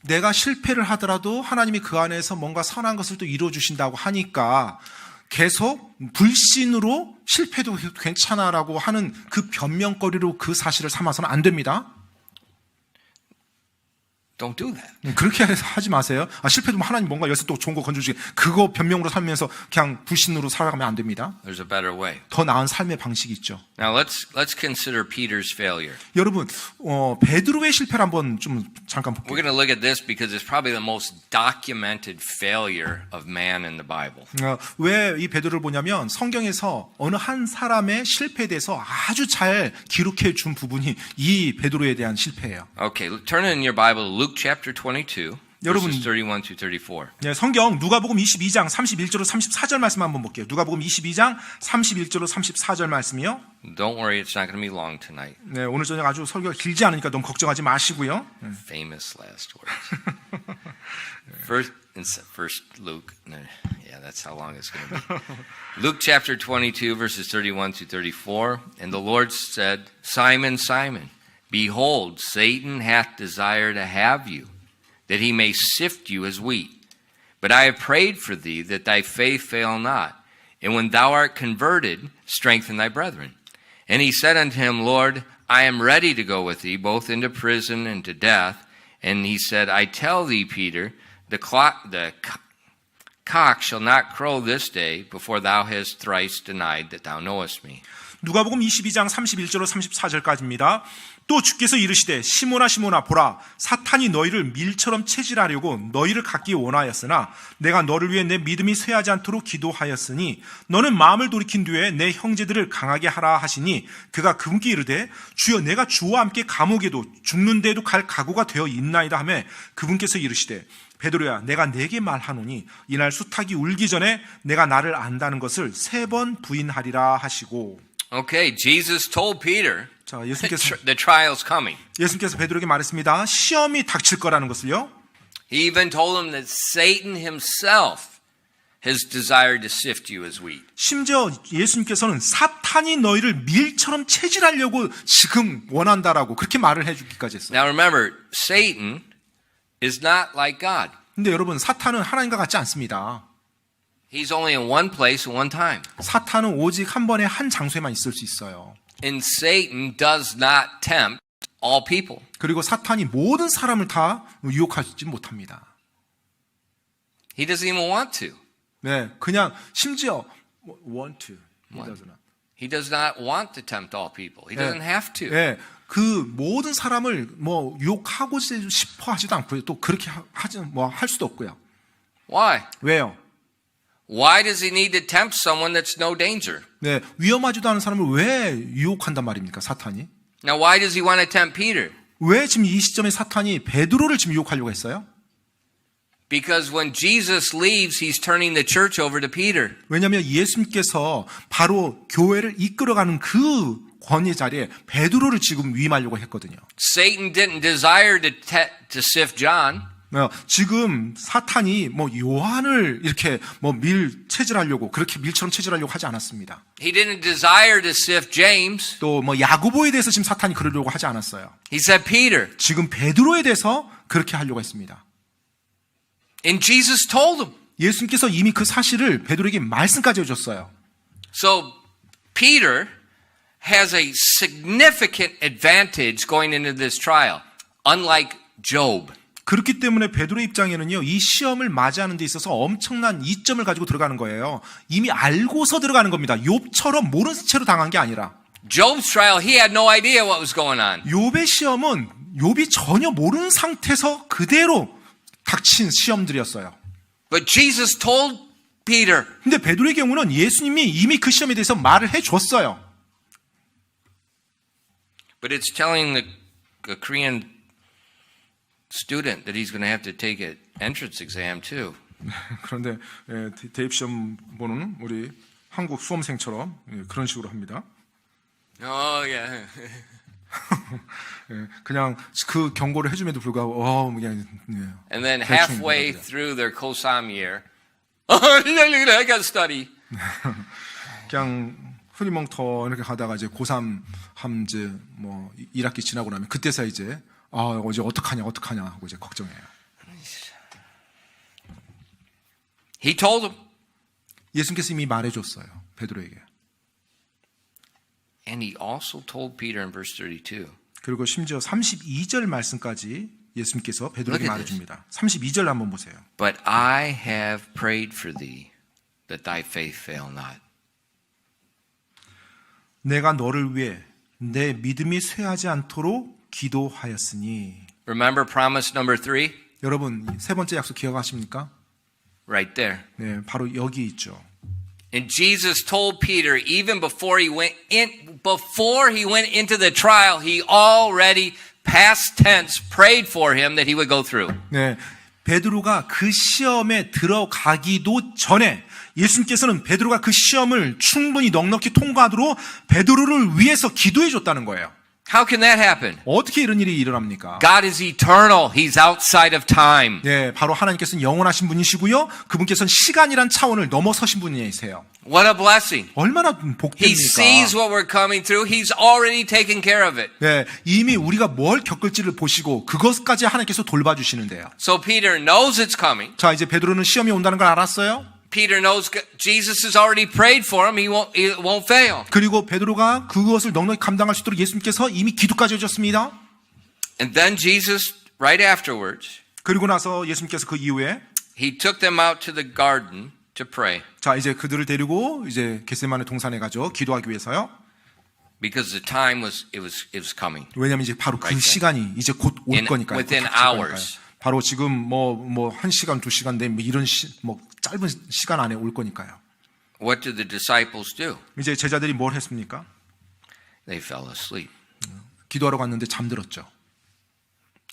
S2: 내가 실패를 하더라도 하나님이 그 안에서 뭔가 선한 것을 또 이루어 주신다고 하니까 계속 불신으로 실패도 괜찮아라고 하는 그 변명거리로 그 사실을 삼아서는 안 됩니다.
S1: Don't do that.
S2: 그렇게 하지 마세요. 아, 실패도 하나님 뭔가 여기서 또 좋은 거 건져주게 그거 변명으로 살면서 그냥 불신으로 살아가면 안 됩니다.
S1: There's a better way.
S2: 더 나은 삶의 방식이 있죠.
S1: Now let's consider Peter's failure.
S2: 여러분, 베드로의 실패를 한번 좀 잠깐
S1: We're
S2: 볼게요.
S1: going to look at this because it's probably the most documented failure of man in the Bible.
S2: 왜 이 베드로를 보냐면 성경에서 어느 한 사람의 실패에 대해서 아주 잘 기록해 준 부분이 이 베드로에 대한 실패예요.
S1: Okay, turn in your Bible to Luke chapter 22,
S2: 여러분,
S1: verses 31 to 34.
S2: 네, 성경 누가복음 22장 31절로 34절 말씀 한번 볼게요. 누가복음 22장 31절로 34절 말씀이요.
S1: Don't worry, it's not going to be long tonight.
S2: 네, 오늘 저녁 아주 설교가 길지 않으니까 너무 걱정하지 마시고요.
S1: Famous last words. First Luke, Yeah, that's how long it's going to be. Luke chapter 22, verses 31 to 34. And the Lord said, Simon, Simon, behold, Satan hath desired to have you, that he may sift you as wheat. But I have prayed for thee, that thy faith fail not. And when thou art converted, strengthen thy brethren. And he said unto him, Lord, I am ready to go with thee, both into prison and to death. And he said, I tell thee, Peter, the cock shall not crow this day before thou hast thrice denied that thou knowest me.
S2: 누가복음 22장 31절로 34절까지입니다. 또 주께서 이르시되 시몬아 시몬아 보라 사탄이 너희를 밀처럼 체질하려고 너희를 갖기 원하였으나 내가 너를 위해 내 믿음이 쇠하지 않도록 기도하였으니 너는 마음을 돌이킨 뒤에 내 형제들을 강하게 하라 하시니 그가 그분께 이르되 주여 내가 주와 함께 감옥에도 죽는 데에도 갈 각오가 되어 있나이다 하며 그분께서 이르시되 베드로야 내가 네게 말하노니 이날 수탉이 울기 전에 내가 나를 안다는 것을 3번 부인하리라 하시고.
S1: Okay, Jesus told Peter
S2: 자, 예수님께서
S1: the trial's coming.
S2: 베드로에게 말했습니다. 시험이 닥칠 거라는 것을요.
S1: He even told him that Satan himself has desired to sift you as wheat.
S2: 심지어 예수님께서는 사탄이 너희를 밀처럼 체질하려고 지금 원한다라고 그렇게 말을 해주기까지 했어요.
S1: Now remember, Satan is not like God.
S2: 근데 여러분 사탄은 하나님과 같지 않습니다.
S1: He's only in one place at one time.
S2: 사탄은 오직 한 번에 한 장소에만 있을 수 있어요.
S1: And Satan does not tempt all people.
S2: 그리고 사탄이 모든 사람을 다 유혹하지 못합니다.
S1: He doesn't even want to.
S2: 네, 그냥 심지어 want to.
S1: He does not want to tempt all people. He doesn't have to.
S2: 네, 그 모든 사람을 뭐 유혹하고 싶어 하지도 않고요. 또 그렇게 하지 뭐 할 수도 없고요.
S1: Why?
S2: 왜요?
S1: Why does he need to tempt someone that's no danger?
S2: 네, 위험하지도 않은 사람을 왜 유혹한단 말입니까, 사탄이?
S1: Now, why does he want to tempt Peter?
S2: 왜 지금 이 시점에 사탄이 베드로를 지금 유혹하려고 했어요?
S1: Because when Jesus leaves, he's turning the church over to Peter.
S2: 왜냐하면 예수님께서 바로 교회를 이끌어가는 그 권위 자리에 베드로를 지금 위임하려고 했거든요.
S1: Satan didn't desire to sift John.
S2: 지금 사탄이 뭐 요한을 이렇게 뭐 체질하려고 그렇게 밀처럼 체질하려고 하지 않았습니다.
S1: He didn't desire to sift James.
S2: 또 뭐 야고보에 대해서 지금 사탄이 그러려고 하지 않았어요.
S1: He said Peter.
S2: 지금 베드로에 대해서 그렇게 하려고 했습니다.
S1: And Jesus told him.
S2: 예수님께서 이미 그 사실을 베드로에게 말씀까지 해줬어요.
S1: So Peter has a significant advantage going into this trial, unlike Job.
S2: 그렇기 때문에 베드로의 입장에는요, 이 시험을 맞이하는 데 있어서 엄청난 이점을 가지고 들어가는 거예요. 이미 알고서 들어가는 겁니다. 욥처럼 모른 채로 당한 게 아니라.
S1: Job's trial, he had no idea what was going on.
S2: 욥의 시험은 욥이 전혀 모르는 상태에서 그대로 닥친 시험들이었어요.
S1: But Jesus told Peter.
S2: 근데 베드로의 경우는 예수님이 이미 그 시험에 대해서 말을 해줬어요.
S1: But it's telling the Korean student that he's going to have to take an entrance exam too.
S2: 그런데 대입 시험 보는 우리 한국 수험생처럼 그런 식으로 합니다.
S1: Oh yeah.
S2: 그냥 그 경고를 해줌에도 불구하고 그냥
S1: And then halfway through their 고3 year, I got to study.
S2: 그냥 흐리멍텅 이렇게 가다가 이제 고3 함제 뭐 1학기 지나고 나면 그때서 이제 어제 어떡하냐 하고 이제 걱정해요.
S1: He told him.
S2: 예수님께서 이미 말해줬어요. 베드로에게.
S1: And he also told Peter in verse 32.
S2: 그리고 심지어 32절 말씀까지 예수님께서 베드로에게 말해줍니다. 32절 한번 보세요.
S1: But I have prayed for thee that thy faith fail not.
S2: 내가 너를 위해 내 믿음이 쇠하지 않도록 기도하였으니.
S1: Remember promise number 3?
S2: 여러분 세 번째 약속 기억하십니까?
S1: Right there.
S2: 네, 바로 여기 있죠.
S1: And Jesus told Peter even before he went into the trial, he already past tense prayed for him that he would go through.
S2: 네, 베드로가 그 시험에 들어가기도 전에 예수님께서는 베드로가 그 시험을 충분히 넉넉히 통과하도록 베드로를 위해서 기도해 줬다는 거예요.
S1: How can that happen?
S2: 어떻게 이런 일이 일어납니까?
S1: God is eternal. He's outside of time.
S2: 네, 바로 하나님께서는 영원하신 분이시고요. 그분께서는 시간이란 차원을 넘어서신 분이세요.
S1: What a blessing.
S2: 얼마나
S1: He
S2: 복됩니까?
S1: sees what we're coming through. He's already taken care of it.
S2: 네, 이미 우리가 뭘 겪을지를 보시고 그것까지 하나님께서 돌봐주시는데요.
S1: So Peter knows it's coming.
S2: 자, 이제 베드로는 시험이 온다는 걸 알았어요.
S1: Peter knows Jesus has already prayed for him. It won't fail.
S2: 그리고 베드로가 그것을 넉넉히 감당할 수 있도록 예수님께서 이미 기도까지 해줬습니다.
S1: And then Jesus, right afterwards,
S2: 그리고 나서 예수님께서 그 이후에
S1: he took them out to the garden to pray.
S2: 자, 이제 그들을 데리고 이제 겟세마네 동산에 가죠. 기도하기 위해서요.
S1: Because the time was coming.
S2: 왜냐하면 이제 바로 그
S1: Right.
S2: 시간이 이제 곧 올 거니까요.
S1: within
S2: 곧 닥칠
S1: hours.
S2: 거니까요. 바로 지금 뭐 1시간, 2시간 내 이런 짧은 시간 안에 올 거니까요.
S1: What did the disciples do?
S2: 이제 제자들이 뭘 했습니까?
S1: They fell asleep.
S2: 기도하러 갔는데 잠들었죠.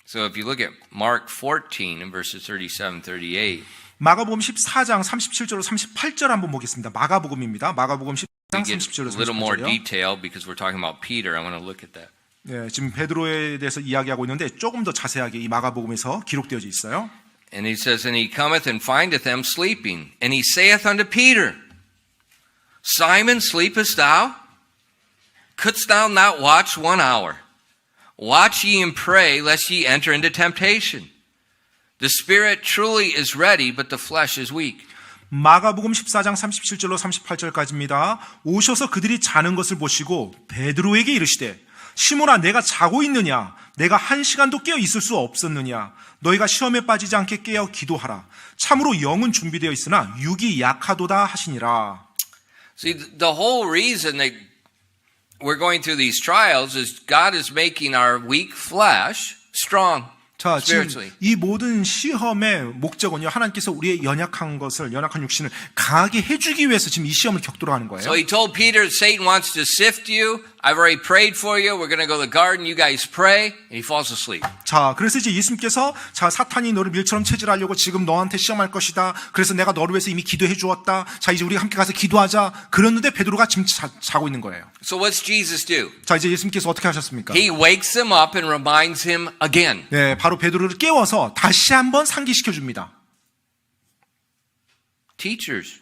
S1: So if you look at Mark 14 and verses 37, 38,
S2: 마가복음 14장 37절로 38절 한번 보겠습니다. 마가복음입니다. 마가복음 14장
S1: we get
S2: 37절로
S1: a little more
S2: 38절이요.
S1: detail because we're talking about Peter. I want to look at that.
S2: 네, 지금 베드로에 대해서 이야기하고 있는데 조금 더 자세하게 이 마가복음에서 기록되어 있어요.
S1: And he says, And he cometh and findeth them sleeping. And he saith unto Peter, Simon, sleepest thou? Couldst thou not watch 1 hour? Watch ye and pray, lest ye enter into temptation. The spirit truly is ready, but the flesh is weak.
S2: 마가복음 14장 37절로 38절까지입니다. 오셔서 그들이 자는 것을 보시고 베드로에게 이르시되 시몬아 내가 자고 있느냐? 내가 1시간도 깨어 있을 수 없었느냐? 너희가 시험에 빠지지 않게 깨어 기도하라. 참으로 영은 준비되어 있으나 육이 약하도다 하시니라.
S1: See, the whole reason that we're going through these trials is God is making our weak flesh strong
S2: 자, 지금
S1: spiritually.
S2: 이 모든 시험의 목적은요. 하나님께서 우리의 연약한 육신을 강하게 해주기 위해서 지금 이 시험을 겪도록 하는 거예요.
S1: So he told Peter, Satan wants to sift you. I've already prayed for you. We're going to go to the garden. You guys pray. And he falls asleep.
S2: 자, 그래서 이제 예수님께서 자, 사탄이 너를 밀처럼 체질하려고 지금 너한테 시험할 것이다. 그래서 내가 너를 위해서 이미 기도해 주었다. 자, 이제 우리 함께 가서 기도하자. 그랬는데 베드로가 지금 자고 있는 거예요.
S1: So what's Jesus do?
S2: 자, 이제 예수님께서 어떻게 하셨습니까?
S1: He wakes him up and reminds him again.
S2: 네, 바로 베드로를 깨워서 다시 한번 상기시켜 줍니다.
S1: Teachers,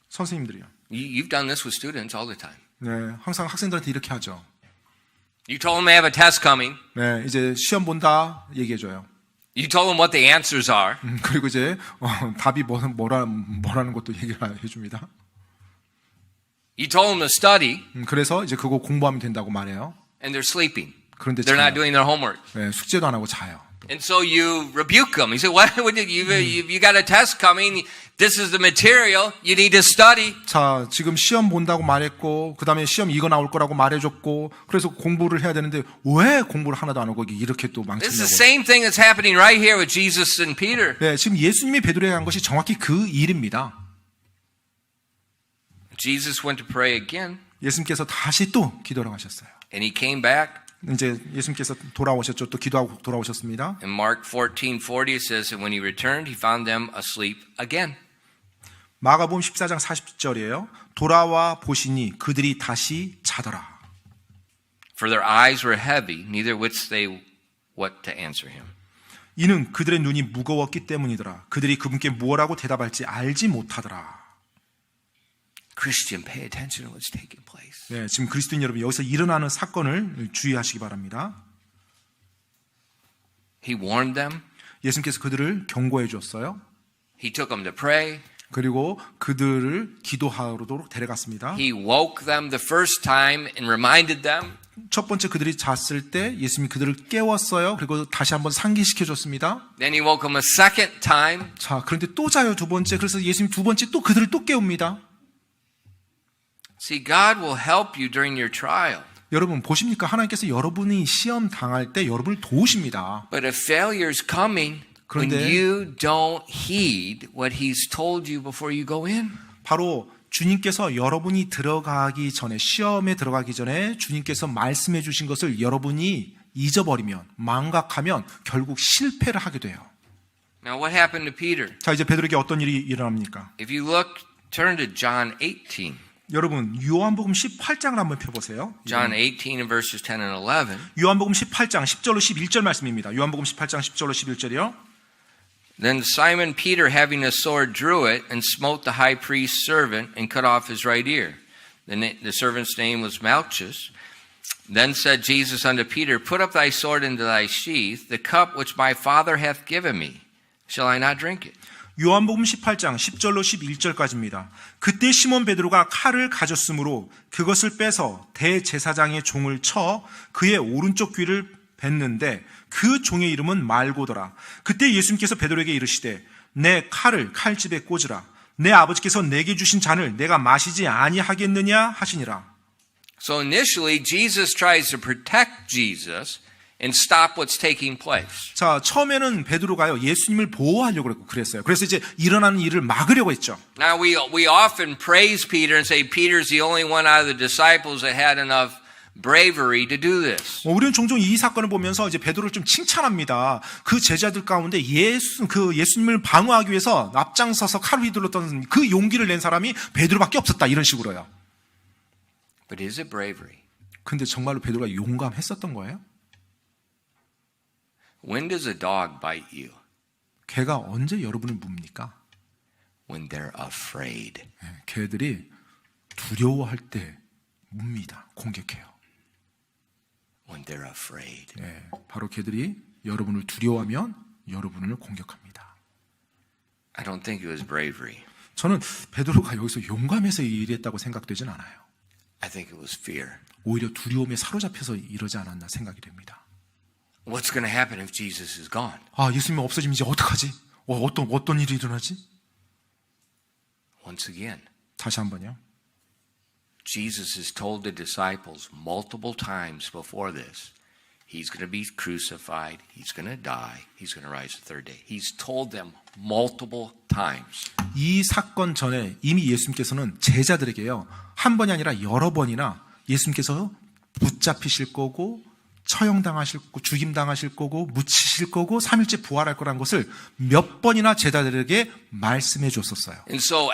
S2: 선생님들이요.
S1: you've done this with students all the time.
S2: 네, 항상 학생들한테 이렇게 하죠.
S1: You told them they have a test coming.
S2: 네, 이제 시험 본다 얘기해 줘요.
S1: You told them what the answers are.
S2: 그리고 이제 답이 뭐라는 것도 얘기를 해 줍니다.
S1: You told them to study,
S2: 그래서 이제 그거 공부하면 된다고 말해요.
S1: and they're sleeping.
S2: 그런데
S1: They're not
S2: 자요.
S1: doing their homework.
S2: 네, 숙제도 안 하고 자요.
S1: And so you rebuke them. You say, "What? You got a test coming. This is the material. You need to study."
S2: 자, 지금 시험 본다고 말했고, 그 다음에 시험 이거 나올 거라고 말해줬고, 그래서 공부를 해야 되는데 왜 공부를 하나도 안 하고 이렇게 또
S1: This is the
S2: 망치냐고.
S1: same thing that's happening right here with Jesus and Peter.
S2: 네, 지금 예수님이 베드로에게 한 것이 정확히 그 일입니다.
S1: Jesus went to pray again,
S2: 예수님께서 다시 또 기도를 하셨어요.
S1: and he came back.
S2: 이제 예수님께서 돌아오셨죠. 또 기도하고 돌아오셨습니다.
S1: In Mark 14:40 it says, "And when he returned, he found them asleep again."
S2: 마가복음 14장 40절이에요. 돌아와 보시니 그들이 다시 자더라.
S1: For their eyes were heavy, neither wist they what to answer him.
S2: 이는 그들의 눈이 무거웠기 때문이더라. 그들이 그분께 무엇라고 대답할지 알지 못하더라.
S1: Christian, pay attention to what's taking place.
S2: 네, 지금 그리스도인 여러분 여기서 일어나는 사건을 주의하시기 바랍니다.
S1: He warned them.
S2: 예수님께서 그들을 경고해 주었어요.
S1: He took them to pray.
S2: 그리고 그들을 기도하도록 데려갔습니다.
S1: He woke them the first time and reminded them.
S2: 첫 번째 그들이 잤을 때 예수님이 그들을 깨웠어요. 그리고 다시 한번 상기시켜 줬습니다.
S1: Then he woke them a second time.
S2: 자, 그런데 또 자요, 두 번째. 그래서 예수님 두 번째 또 그들을 또 깨웁니다.
S1: See, God will help you during your trial.
S2: 여러분 보십니까? 하나님께서 여러분이 시험 당할 때 여러분을 도우십니다.
S1: But if failure is coming when
S2: 그런데
S1: you don't heed what he's told you before you go in.
S2: 바로 주님께서 여러분이 들어가기 전에, 시험에 들어가기 전에 주님께서 말씀해 주신 것을 여러분이 잊어버리면, 망각하면 결국 실패를 하게 돼요.
S1: Now what happened to Peter?
S2: 자, 이제 베드로에게 어떤 일이 일어납니까?
S1: If you look, turn to John 18.
S2: 여러분 요한복음 18장을 한번 펴보세요.
S1: John 18 and verses 10 and 11.
S2: 요한복음 18장 10절로 11절 말씀입니다. 요한복음 18장 10절로 11절이요.
S1: Then Simon Peter, having a sword, drew it and smote the high priest's servant and cut off his right ear. The servant's name was Malchus. Then said Jesus unto Peter, Put up thy sword into thy sheath. The cup which my Father hath given me, shall I not drink it?
S2: 요한복음 18장 10절로 11절까지입니다. 그때 시몬 베드로가 칼을 가졌으므로 그것을 빼서 대제사장의 종을 쳐 그의 오른쪽 귀를 뱉는데 그 종의 이름은 말고더라. 그때 예수님께서 베드로에게 이르시되 내 칼을 칼집에 꽂으라. 내 아버지께서 내게 주신 잔을 내가 마시지 아니하겠느냐 하시니라.
S1: So initially, Jesus tries to protect Jesus and stop what's taking place.
S2: 자, 처음에는 베드로가요 예수님을 보호하려고 그랬어요. 그래서 이제 일어나는 일을 막으려고 했죠.
S1: Now we often praise Peter and say Peter's the only one out of the disciples that had enough bravery to do this.
S2: 우리는 종종 이 사건을 보면서 이제 베드로를 좀 칭찬합니다. 그 제자들 가운데 예수님을 방어하기 위해서 앞장서서 칼을 휘둘렀던 그 용기를 낸 사람이 베드로밖에 없었다 이런 식으로요.
S1: But is it bravery?
S2: 근데 정말로 베드로가 용감했었던 거예요?
S1: When does a dog bite you?
S2: 개가 언제 여러분을 뭅니까?
S1: When they're afraid.
S2: 개들이 두려워할 때 뭅니다. 공격해요.
S1: When they're afraid.
S2: 바로 개들이 여러분을 두려워하면 여러분을 공격합니다.
S1: I don't think it was bravery.
S2: 저는 베드로가 여기서 용감해서 일했다고 생각되진 않아요.
S1: I think it was fear.
S2: 오히려 두려움에 사로잡혀서 이러지 않았나 생각이 됩니다.
S1: What's going to happen if Jesus is gone?
S2: 아, 예수님이 없어지면 이제 어떡하지? 어떤 일이 일어나지?
S1: Once again,
S2: 다시 한번요.
S1: Jesus has told the disciples multiple times before this, he's going to be crucified, he's going to die, he's going to rise the third day. He's told them multiple times.
S2: 이 사건 전에 이미 예수님께서는 제자들에게요. 한 번이 아니라 여러 번이나 예수님께서 붙잡히실 거고 처형당하실 거고 죽임당하실 거고 묻히실 거고 3일째 부활할 거라는 것을 몇 번이나 제자들에게 말씀해 줬었어요.
S1: And so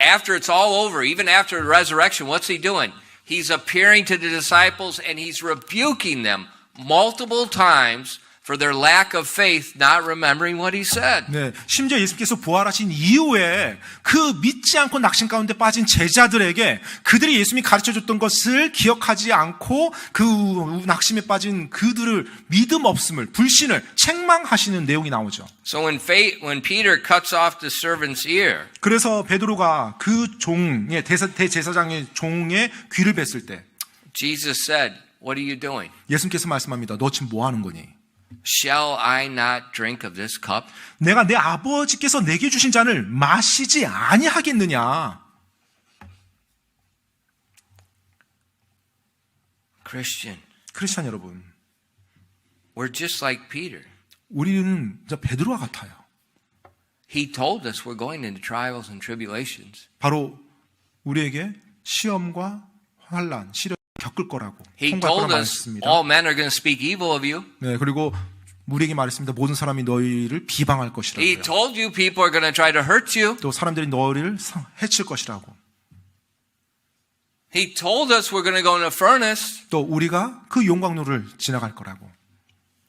S1: after it's all over, even after the resurrection, what's he doing? He's appearing to the disciples and he's rebuking them multiple times for their lack of faith, not remembering what he said.
S2: 네, 심지어 예수님께서 부활하신 이후에 그 믿지 않고 낙심 가운데 빠진 제자들에게 그들이 예수님이 가르쳐줬던 것을 기억하지 않고 그 낙심에 빠진 그들을 믿음 없음을, 불신을 책망하시는 내용이 나오죠.
S1: So when Peter cuts off the servant's ear,
S2: 그래서 베드로가 그 종의 대제사장의 종의 귀를 뱉을 때
S1: Jesus said, "What are you doing?
S2: 예수님께서 말씀합니다. 너 지금 뭐 하는 거니?
S1: Shall I not drink of this cup?"
S2: 내가 내 아버지께서 내게 주신 잔을 마시지 아니하겠느냐?
S1: Christian,
S2: 크리스찬 여러분,
S1: we're just like Peter.
S2: 우리는 진짜 베드로와 같아요.
S1: He told us we're going into trials and tribulations.
S2: 바로 우리에게 시험과 환난, 시련을 겪을 거라고
S1: He
S2: 통과할
S1: told
S2: 거라고
S1: us
S2: 말했습니다.
S1: all men are going to speak evil of you.
S2: 네, 그리고 우리에게 말했습니다. 모든 사람이 너희를 비방할
S1: He
S2: 것이라고요.
S1: told you people are going to try to hurt you.
S2: 또 사람들이 너희를 해칠 것이라고.
S1: He told us we're going to go in a furnace.
S2: 또 우리가 그 용광로를 지나갈 거라고.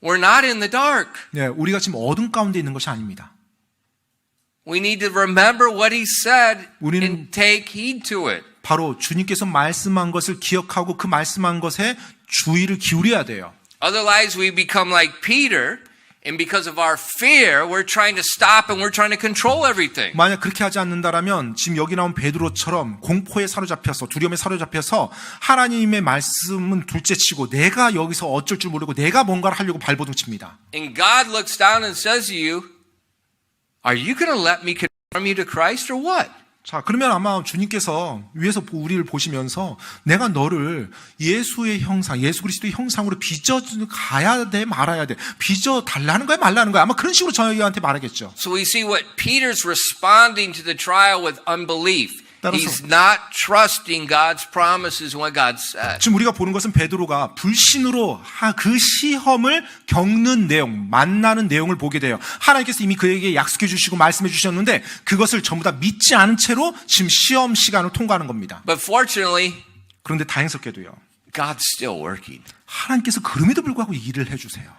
S1: We're not in the dark.
S2: 네, 우리가 지금 어둠 가운데 있는 것이 아닙니다.
S1: We need to remember what he said
S2: 우리는
S1: and take heed to it.
S2: 바로 주님께서 말씀한 것을 기억하고 그 말씀한 것에 주의를 기울여야 돼요.
S1: Otherwise we become like Peter, and because of our fear, we're trying to stop and we're trying to control everything.
S2: 만약 그렇게 하지 않는다라면 지금 여기 나온 베드로처럼 공포에 사로잡혀서 두려움에 사로잡혀서 하나님의 말씀은 둘째치고 내가 여기서 어쩔 줄 모르고 내가 뭔가를 하려고 발버둥칩니다.
S1: And God looks down and says to you, "Are you going to let me conform you to Christ or what?"
S2: 자, 그러면 아마 주님께서 위에서 우리를 보시면서 내가 너를 예수의 형상, 예수 그리스도의 형상으로 빚어 가야 돼, 말아야 돼. 빚어 달라는 거야, 말라는 거야. 아마 그런 식으로 저희한테 말하겠죠.
S1: So we see what Peter's responding to the trial with unbelief.
S2: 따라서
S1: He's not trusting God's promises when God said.
S2: 지금 우리가 보는 것은 베드로가 불신으로 그 시험을 겪는 내용, 만나는 내용을 보게 돼요. 하나님께서 이미 그에게 약속해 주시고 말씀해 주셨는데 그것을 전부 다 믿지 않은 채로 지금 시험 시간을 통과하는 겁니다.
S1: But fortunately,
S2: 그런데 다행스럽게도요.
S1: God's still working.
S2: 하나님께서 그럼에도 불구하고 일을 해주세요.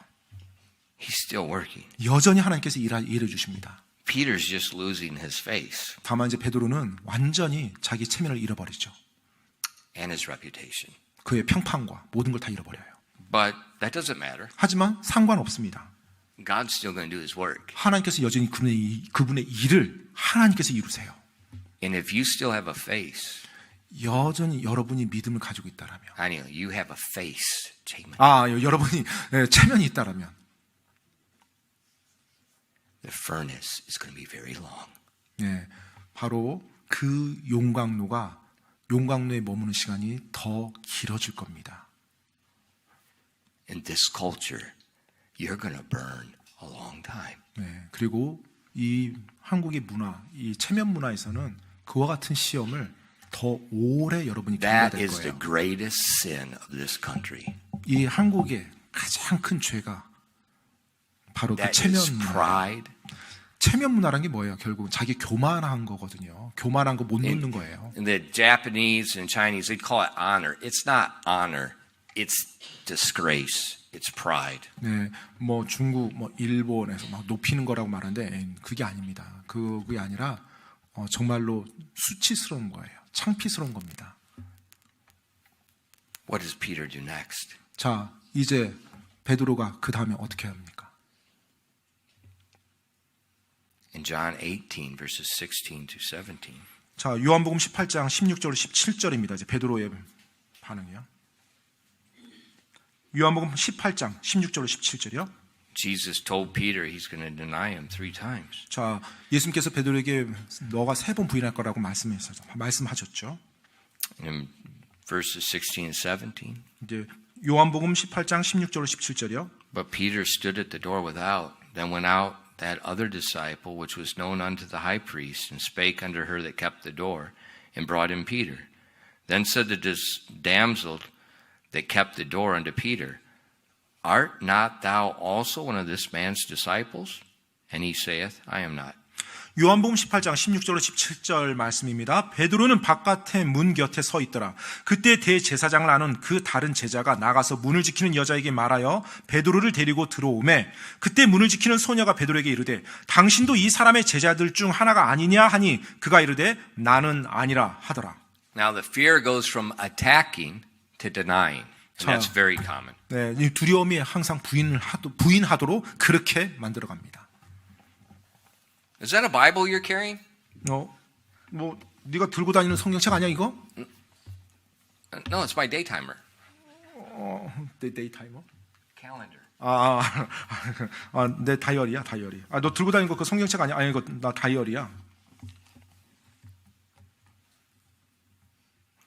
S1: He's still working.
S2: 여전히 하나님께서 일해 주십니다.
S1: Peter's just losing his face
S2: 다만 이제 베드로는 완전히 자기 체면을 잃어버리죠.
S1: and his reputation.
S2: 그의 평판과 모든 걸 다 잃어버려요.
S1: But that doesn't matter.
S2: 하지만 상관없습니다.
S1: God's still going to do his work.
S2: 하나님께서 여전히 그분의 일을 하나님께서 이루세요.
S1: And if you still have a face,
S2: 여전히 여러분이 믿음을 가지고 있다라면,
S1: I know you have a face.
S2: 여러분이 체면이 있다라면,
S1: The furnace is going to be very long.
S2: 바로 그 용광로에 머무는 시간이 더 길어질 겁니다.
S1: In this culture, you're going to burn a long time.
S2: 그리고 이 한국의 문화, 이 체면 문화에서는 그와 같은 시험을 더 오래 여러분이 겪어야
S1: That
S2: 될
S1: is the
S2: 거예요.
S1: greatest sin of this country.
S2: 이 한국의 가장 큰 죄가 바로 그
S1: That
S2: 체면
S1: is
S2: 문화.
S1: pride.
S2: 체면 문화라는 게 뭐예요? 결국 자기 교만한 거거든요. 교만한 거 못 놓는 거예요.
S1: In the Japanese and Chinese, they call it honor. It's not honor. It's disgrace. It's pride.
S2: 뭐 중국, 뭐 일본에서 막 높이는 거라고 말하는데 그게 아닙니다. 그게 아니라 정말로 수치스러운 거예요. 창피스러운 겁니다.
S1: What does Peter do next?
S2: 자, 이제 베드로가 그 다음에 어떻게 합니까?
S1: In John 18, verses 16 to 17.
S2: 자, 요한복음 18장 16절 17절입니다. 이제 베드로의 반응이요. 요한복음 18장 16절 17절이요.
S1: Jesus told Peter he's going to deny him 3 times.
S2: 자, 예수님께서 베드로에게 너가 3번 부인할 거라고 말씀하셨죠.
S1: In verses 16 and 17.
S2: 이제 요한복음 18장 16절 17절이요.
S1: But Peter stood at the door without, then went out that other disciple, which was known unto the high priest, and spake unto her that kept the door, and brought in Peter. Then said the damsel that kept the door unto Peter, Art not thou also one of this man's disciples? And he saith, I am not.
S2: 요한복음 18장 16절로 17절 말씀입니다. 베드로는 바깥에 문 곁에 서 있더라. 그때 대제사장을 아는 그 다른 제자가 나가서 문을 지키는 여자에게 말하여 베드로를 데리고 들어오매 그때 문을 지키는 소녀가 베드로에게 이르되 당신도 이 사람의 제자들 중 하나가 아니냐 하니 그가 이르되 나는 아니라 하더라.
S1: Now the fear goes from attacking to denying. And that's very common.
S2: 이 두려움이 항상 부인하도록 그렇게 만들어갑니다.
S1: Is that a Bible you're carrying?
S2: 뭐 네가 들고 다니는 성경책 아니야 이거?
S1: No, it's my daytimer.
S2: 데이타이머?
S1: Calendar.
S2: 내 다이어리야, 다이어리. 너 들고 다니는 거 그 성경책 아니야? 아니, 이거 나 다이어리야.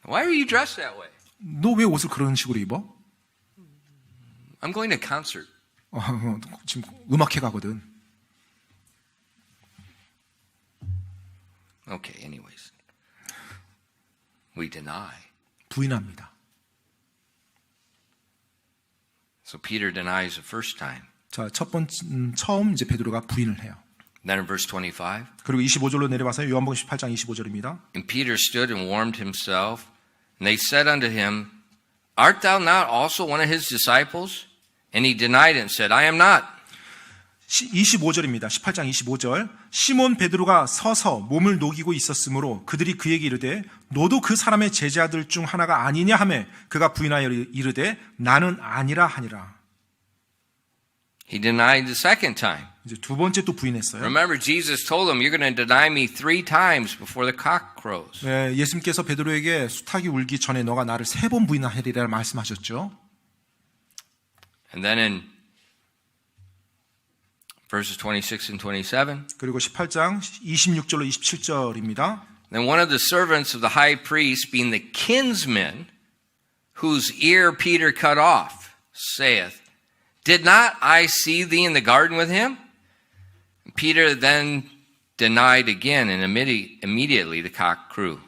S1: Why are you dressed that way?
S2: 너 왜 옷을 그런 식으로 입어?
S1: I'm going to concert.
S2: 지금 음악회 가거든.
S1: Okay, anyways. We deny.
S2: 부인합니다.
S1: So Peter denies the first time.
S2: 자, 처음 이제 베드로가 부인을 해요.
S1: Then in verse 25.
S2: 그리고 25절로 내려와서 요한복음 18장 25절입니다.
S1: And Peter stood and warmed himself, and they said unto him, Art thou not also one of his disciples? And he denied it and said, I am not.
S2: 25절입니다. 18장 25절. 시몬 베드로가 서서 몸을 녹이고 있었으므로 그들이 그에게 이르되 너도 그 사람의 제자들 중 하나가 아니냐 하매 그가 부인하여 이르되 나는 아니라 하니라.
S1: He denied the second time.
S2: 이제 두 번째 또 부인했어요.
S1: Remember, Jesus told him, You're going to deny me 3 times before the cock crows.
S2: 네, 예수님께서 베드로에게 수탉이 울기 전에 너가 나를 3번 부인하리라 말씀하셨죠.
S1: And then in verses 26 and 27.
S2: 그리고 18장 26절로 27절입니다.
S1: Then one of the servants of the high priest, being the kinsman, whose ear Peter cut off, saith, Did not I see thee in the garden with him? Peter then denied again, and immediately the cock crew.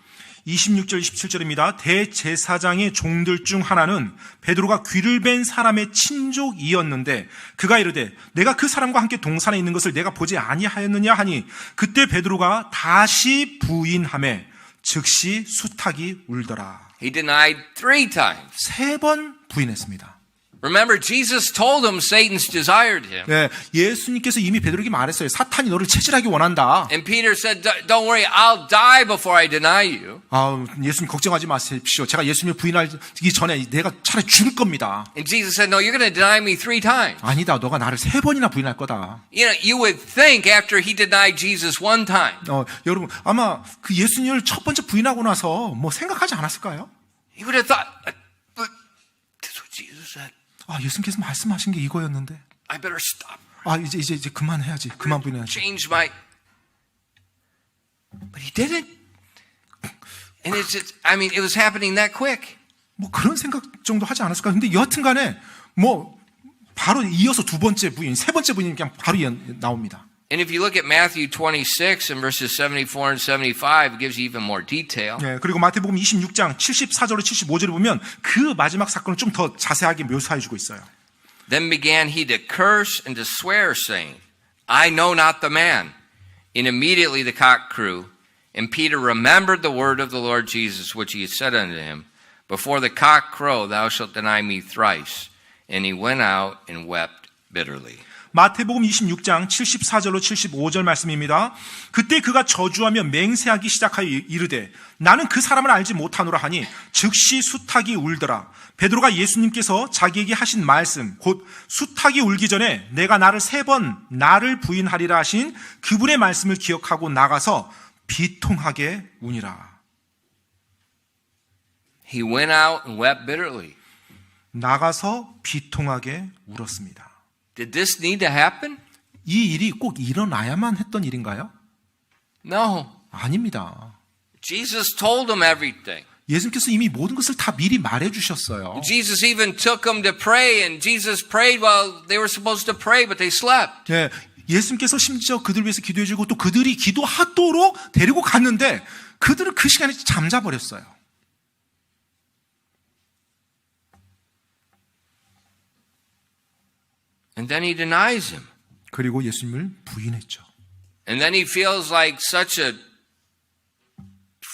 S2: 26절 27절입니다. 대제사장의 종들 중 하나는 베드로가 귀를 벤 사람의 친족이었는데 그가 이르되 내가 그 사람과 함께 동산에 있는 것을 내가 보지 아니하였느냐 하니 그때 베드로가 다시 부인하매 즉시 수탉이 울더라.
S1: He denied 3 times.
S2: 3번 부인했습니다.
S1: Remember, Jesus told him Satan's desired him.
S2: 네, 예수님께서 이미 베드로에게 말했어요. 사탄이 너를 체질하기 원한다.
S1: And Peter said, don't worry, I'll die before I deny you.
S2: 예수님 걱정하지 마십시오. 제가 예수님을 부인하기 전에 내가 차라리 죽을 겁니다.
S1: And Jesus said, no, you're going to deny me 3 times.
S2: 아니다. 너가 나를 3번이나 부인할 거다.
S1: You would think after he denied Jesus 1 time,
S2: 여러분, 아마 그 예수님을 첫 번째 부인하고 나서 뭐 생각하지 않았을까요?
S1: he would have thought, but that's what Jesus said.
S2: 예수님께서 말씀하신 게 이거였는데.
S1: I better stop.
S2: 이제 그만해야지. 그만 부인해야지.
S1: Change my. But he didn't. And it was happening that quick.
S2: 뭐 그런 생각 정도 하지 않았을까? 근데 여하튼간에 뭐 바로 이어서 2번째 부인, 3번째 부인이 그냥 바로 나옵니다.
S1: And if you look at Matthew 26 and verses 74 and 75, it gives you even more detail.
S2: 네, 그리고 마태복음 26장 74절로 75절을 보면 그 마지막 사건을 좀 더 자세하게 묘사해 주고 있어요.
S1: Then began he to curse and to swear, saying, I know not the man. And immediately the cock crew, and Peter remembered the word of the Lord Jesus, which he had said unto him, Before the cock crow, thou shalt deny me thrice. And he went out and wept bitterly.
S2: 마태복음 26장 74절로 75절 말씀입니다. 그때 그가 저주하며 맹세하기 시작하여 이르되 나는 그 사람을 알지 못하노라 하니 즉시 수탉이 울더라. 베드로가 예수님께서 자기에게 하신 말씀 곧 수탉이 울기 전에 내가 나를 3번 나를 부인하리라 하신 그분의 말씀을 기억하고 나가서 비통하게 우니라.
S1: He went out and wept bitterly.
S2: 나가서 비통하게 울었습니다.
S1: Did this need to happen?
S2: 이 일이 꼭 일어나야만 했던 일인가요?
S1: No.
S2: 아닙니다.
S1: Jesus told them everything.
S2: 예수님께서 이미 모든 것을 다 미리 말해 주셨어요.
S1: Jesus even took them to pray, and Jesus prayed while they were supposed to pray, but they slept.
S2: 네, 예수님께서 심지어 그들 위해서 기도해 주고 또 그들이 기도하도록 데리고 갔는데 그들은 그 시간에 잠자버렸어요.
S1: And then he denies him.
S2: 그리고 예수님을 부인했죠.
S1: And then he feels like such a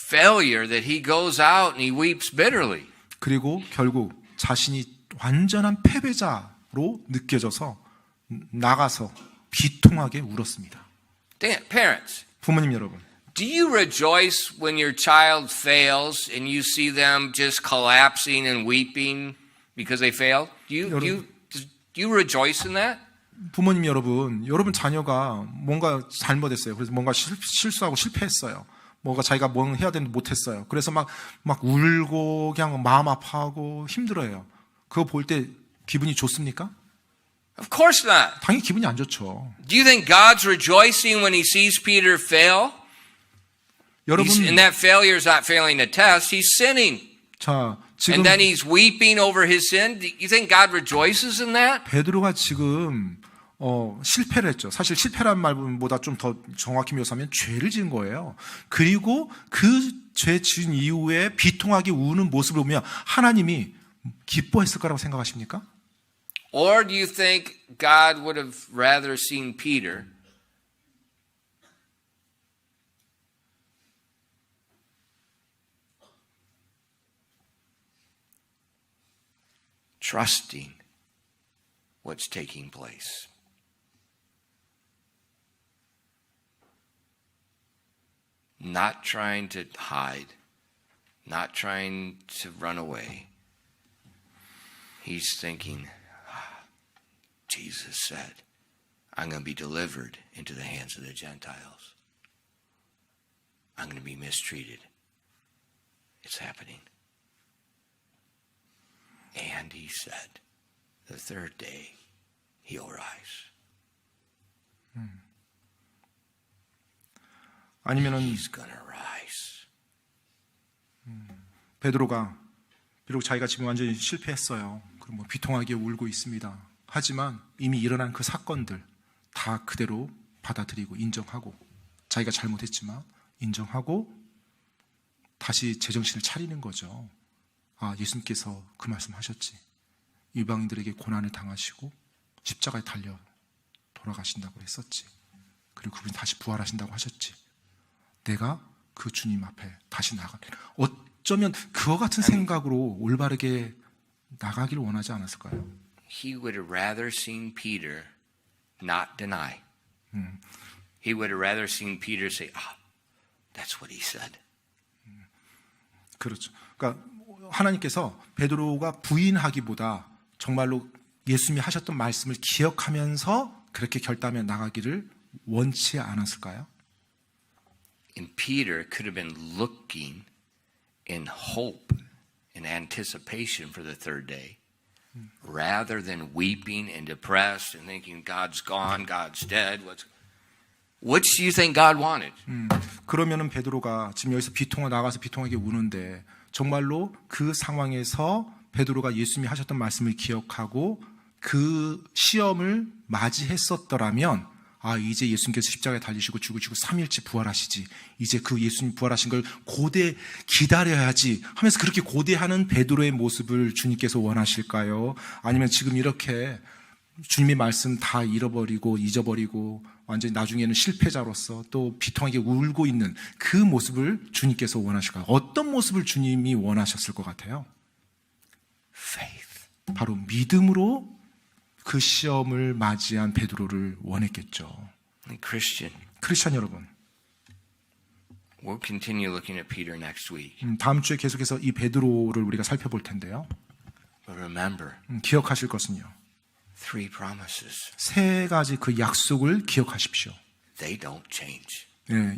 S1: failure that he goes out and he weeps bitterly.
S2: 그리고 결국 자신이 완전한 패배자로 느껴져서 나가서 비통하게 울었습니다.
S1: Parents,
S2: 부모님 여러분,
S1: do you rejoice when your child fails and you see them just collapsing and weeping because they failed? Do you rejoice in that?
S2: 부모님 여러분 자녀가 뭔가 잘못했어요. 그래서 뭔가 실수하고 실패했어요. 뭔가 자기가 뭐 해야 되는데 못했어요. 그래서 막 울고 그냥 마음 아파하고 힘들어요. 그거 볼 때 기분이 좋습니까?
S1: Of course not.
S2: 당연히 기분이 안 좋죠.
S1: Do you think God's rejoicing when he sees Peter fail?
S2: 여러분,
S1: And that failure is not failing a test, he's sinning.
S2: 자, 지금
S1: And then he's weeping over his sin. Do you think God rejoices in that?
S2: 베드로가 지금 실패를 했죠. 사실 실패란 말보다 좀 더 정확히 묘사하면 죄를 지은 거예요. 그리고 그 죄 지은 이후에 비통하게 우는 모습을 보면 하나님이 기뻐했을 거라고 생각하십니까?
S1: Or do you think God would have rather seen Peter trusting what's taking place? Not trying to hide, not trying to run away. He's thinking, Jesus said, I'm going to be delivered into the hands of the Gentiles. I'm going to be mistreated. It's happening. And he said, the 3rd day, he'll rise.
S2: 아니면은
S1: He's going to rise.
S2: 베드로가 비록 자기가 지금 완전히 실패했어요. 그리고 뭐 비통하게 울고 있습니다. 하지만 이미 일어난 그 사건들 다 그대로 받아들이고 인정하고 자기가 잘못했지만 인정하고 다시 제정신을 차리는 거죠. 아, 예수님께서 그 말씀하셨지. 이방인들에게 고난을 당하시고 십자가에 달려 돌아가신다고 했었지. 그리고 그분이 다시 부활하신다고 하셨지. 내가 그 주님 앞에 다시 나가게. 어쩌면 그와 같은 생각으로 올바르게 나가기를 원하지 않았을까요?
S1: He would have rather seen Peter not deny. He would have rather seen Peter say, that's what he said.
S2: 그렇죠. 그러니까 하나님께서 베드로가 부인하기보다 정말로 예수님이 하셨던 말씀을 기억하면서 그렇게 결단하며 나가기를 원치 않았을까요?
S1: And Peter could have been looking in hope, in anticipation for the third day, rather than weeping and depressed and thinking God's gone, God's dead. Which do you think God wanted?
S2: 그러면은 베드로가 지금 여기서 나가서 비통하게 우는데 정말로 그 상황에서 베드로가 예수님이 하셨던 말씀을 기억하고 그 시험을 맞이했었더라면 이제 예수님께서 십자가에 달리시고 죽으시고 3일째 부활하시지. 이제 그 예수님 부활하신 걸 고대 기다려야지 하면서 그렇게 고대하는 베드로의 모습을 주님께서 원하실까요? 아니면 지금 이렇게 주님의 말씀 다 잃어버리고 잊어버리고 완전히 나중에는 실패자로서 또 비통하게 울고 있는 그 모습을 주님께서 원하실까요? 어떤 모습을 주님이 원하셨을 것 같아요?
S1: Faith.
S2: 바로 믿음으로 그 시험을 맞이한 베드로를 원했겠죠.
S1: Christian,
S2: 크리스찬 여러분,
S1: we'll continue looking at Peter next week.
S2: 다음 주에 계속해서 이 베드로를 우리가 살펴볼 텐데요.
S1: But remember,
S2: 기억하실 것은요.
S1: 3 promises.
S2: 3가지 그 약속을 기억하십시오.
S1: They don't change.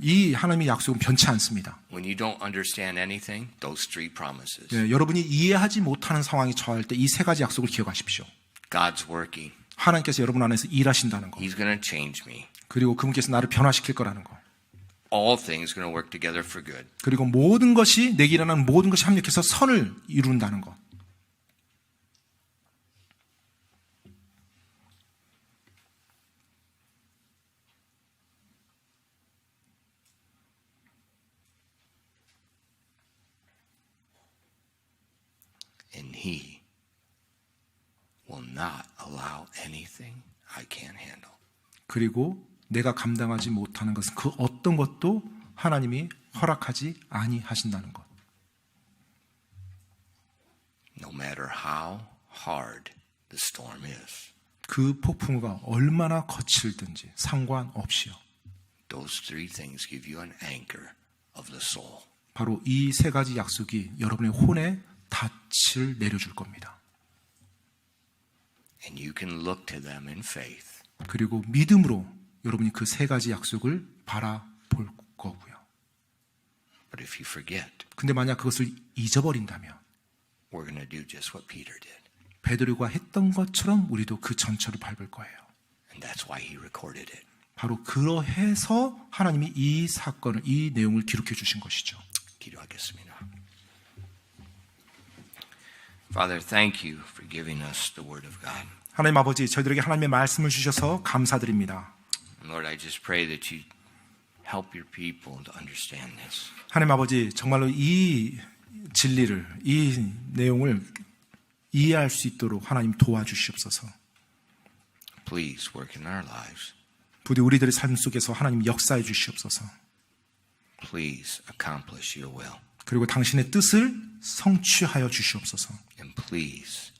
S2: 이 하나님의 약속은 변치 않습니다.
S1: When you don't understand anything, those 3 promises.
S2: 여러분이 이해하지 못하는 상황에 처할 때 이 3가지 약속을 기억하십시오.
S1: God's working.
S2: 하나님께서 여러분 안에서 일하신다는 거.
S1: He's going to change me.
S2: 그리고 그분께서 나를 변화시킬 거라는 거.
S1: All things are going to work together for good.
S2: 그리고 모든 것이 내게 일어나는 모든 것이 합력해서 선을 이룬다는 거.
S1: And He will not allow anything I can't handle.
S2: 그리고 내가 감당하지 못하는 것은 그 어떤 것도 하나님이 허락하지 아니하신다는 것.
S1: No matter how hard the storm is.
S2: 그 폭풍우가 얼마나 거칠든지 상관없이요.
S1: Those 3 things give you an anchor of the soul.
S2: 바로 이 3가지 약속이 여러분의 혼에 닻을 내려줄 겁니다.
S1: And you can look to them in faith.
S2: 그리고 믿음으로 여러분이 그 3가지 약속을 바라볼 거고요.
S1: But if you forget,
S2: 근데 만약 그것을 잊어버린다면
S1: we're going to do just what Peter did.
S2: 베드로가 했던 것처럼 우리도 그 전철을 밟을 거예요.
S1: And that's why he recorded it.
S2: 바로 그러해서 하나님이 이 사건을, 이 내용을 기록해 주신 것이죠.
S1: 기도하겠습니다. Father, thank you for giving us the word of God.
S2: 하나님 아버지, 저희들에게 하나님의 말씀을 주셔서 감사드립니다.
S1: Lord, I just pray that you help your people to understand this.
S2: 하나님 아버지, 정말로 이 진리를, 이 내용을 이해할 수 있도록 하나님 도와주시옵소서.
S1: Please work in our lives.
S2: 부디 우리들의 삶 속에서 하나님 역사해 주시옵소서.
S1: Please accomplish your will.
S2: 그리고 당신의 뜻을 성취하여 주시옵소서.
S1: And please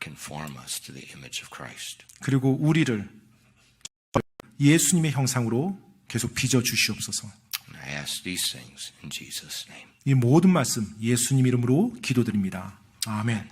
S1: conform us to the image of Christ.
S2: 그리고 우리를 예수님의 형상으로 계속 빚어 주시옵소서.
S1: And I ask these things in Jesus' name.
S2: 이 모든 말씀 예수님 이름으로 기도드립니다. 아멘.